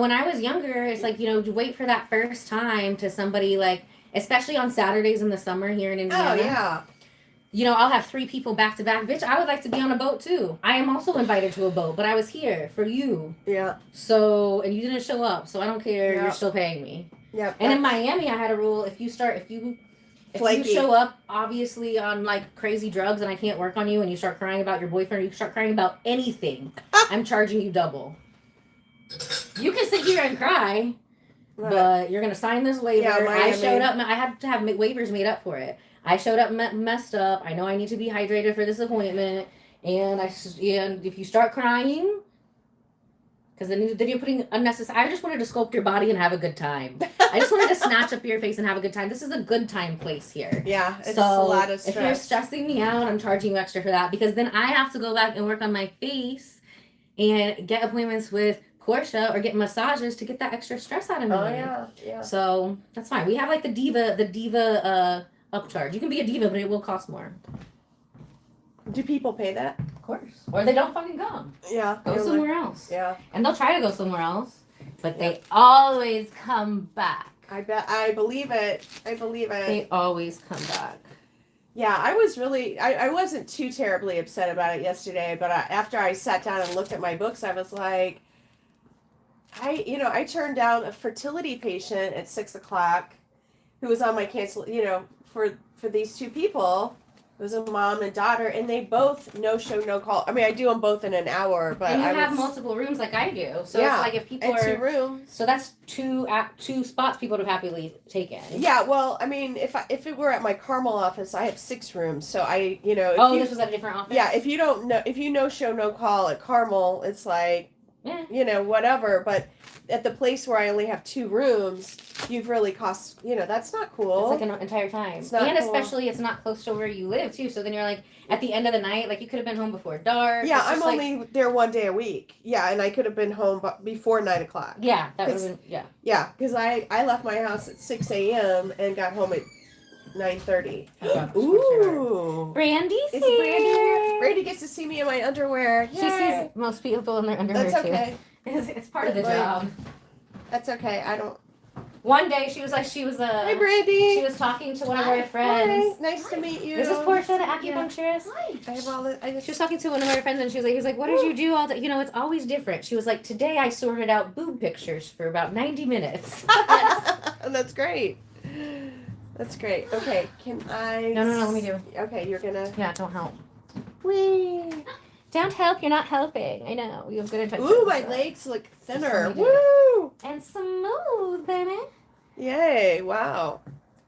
when I was younger, it's like, to wait for that first time to somebody like, especially on Saturdays in the summer here in Indiana. Oh, yeah. I'll have 3 people back to back. Bitch, I would like to be on a boat too. I am also invited to a boat, but I was here for you. Yeah. So, and you didn't show up, so I don't care. You're still paying me. Yeah. And in Miami, I had a rule. If you show up obviously on like crazy drugs and I can't work on you and you start crying about your boyfriend or you start crying about anything, I'm charging you double. You can sit here and cry, but you're going to sign this waiver. Yeah, I showed up. I had to have waivers made up for it. I showed up messed up. I know I need to be hydrated for this appointment. And if you start crying, because then you're putting unnecessary. I just wanted to sculpt your body and have a good time. I just wanted to snatch up your face and have a good time. This is a good time place here. Yeah, it's a lot of stress. If you're stressing me out, I'm charging you extra for that because then I have to go back and work on my face and get appointments with Portia or get massages to get that extra stress out of me. Oh yeah, yeah. So that's fine. We have like the diva upcharge. You can be a diva, but it will cost more. Do people pay that? Of course. Or they don't fucking come. Yeah. Go somewhere else. Yeah. And they'll try to go somewhere else, but they always come back. I believe it. They always come back. Yeah, I was really, I wasn't too terribly upset about it yesterday, but after I sat down and looked at my books, I was like, I turned down a fertility patient at 6:00 who was on my for these two people. It was a mom and daughter, and they both no show, no call. I mean, I do them both in an hour, but and you have multiple rooms like I do, so yeah, it's like if people and are 2 rooms. So that's two spots people would have happily taken. Yeah, well, I mean, if it were at my Carmel office, I have 6 rooms, so this was at a different office. Yeah, if you no show, no call at Carmel, it's like, whatever. But at the place where I only have 2 rooms, you've really cost, that's not cool. It's like an entire time. It's not and cool. Especially it's not close to where you live too. So then you're like at the end of the night, like you could have been home before dark. Yeah, I'm only there 1 day a week. Yeah, and I could have been home before 9:00. Yeah, that would have been Yeah, because I left my house at 6 a.m. and got home at 9:30. Ooh, Brandy's it's here. Brandy here. Brandy gets to see me in my underwear. Yay. She sees most people in their underwear That's too. okay. It's part of the job. That's okay. I don't. One day she was Hi, Brandy. She was talking to one of our friends. Hi. Nice to meet you. This is Portia, the acupuncturist. Hi. I have all the. She was talking to one of our friends, and he was like, "What did you do all day? It's always different." She was like, "Today I sorted out boob pictures for about 90 minutes." That's great. That's great. Okay, can I? No, let me do it. Okay, you're gonna. Yeah, don't help. Whee! Don't help, you're not helping. I know. You have good intentions. Ooh, my legs look thinner. So Woo! And smooth, baby. Yay! Wow.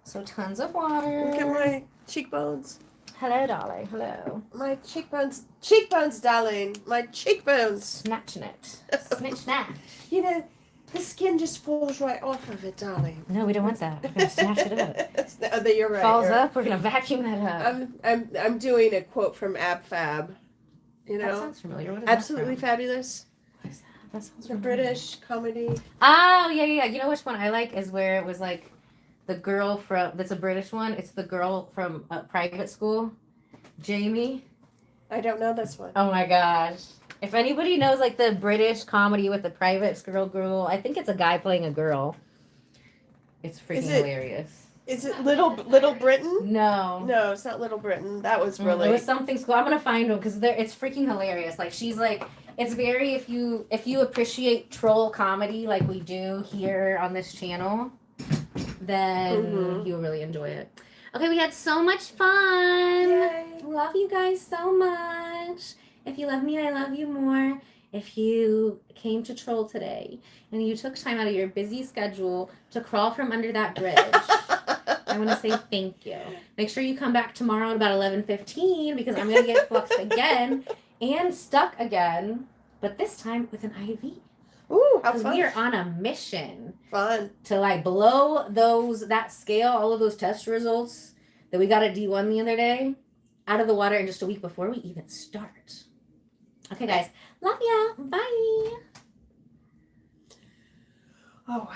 So tons of water. Look at my cheekbones. Hello, darling. Hello. My cheekbones. Cheekbones, darling. My cheekbones. Snatching it. Snitch, snatch. The skin just falls right off of it, darling. No, we don't want that. We're going to snatch it up. You're right. Falls up, we're going to vacuum that up. I'm doing a quote from Ab Fab. That sounds familiar. What is Absolutely that from? Fabulous. What is that? That sounds The familiar. British comedy. Oh, yeah. You know which one I like is where it was like the girl from, that's a British one. It's the girl from private school. Jamie. I don't know this one. Oh my gosh. If anybody knows like the British comedy with the private girl, I think it's a guy playing a girl. It's freaking hilarious. Is it Little Britain? No. No, it's not Little Britain. That was really. It was something school. I'm gonna find them because it's freaking hilarious. Like she's like, it's very if you appreciate troll comedy like we do here on this channel, then you'll really enjoy it. Okay, we had so much fun. Yay. Love you guys so much. If you love me, I love you more. If you came to troll today and you took time out of your busy schedule to crawl from under that bridge, I want to say thank you. Make sure you come back tomorrow at about 11:15 because I'm going to get fluxed again and stuck again, but this time with an IV. Ooh, how Because fun. we are on a mission Fun. to like blow that scale, all of those test results that we got at D1 the other day, out of the water in just a week before we even start. Okay, guys. Love ya. Bye. Oh,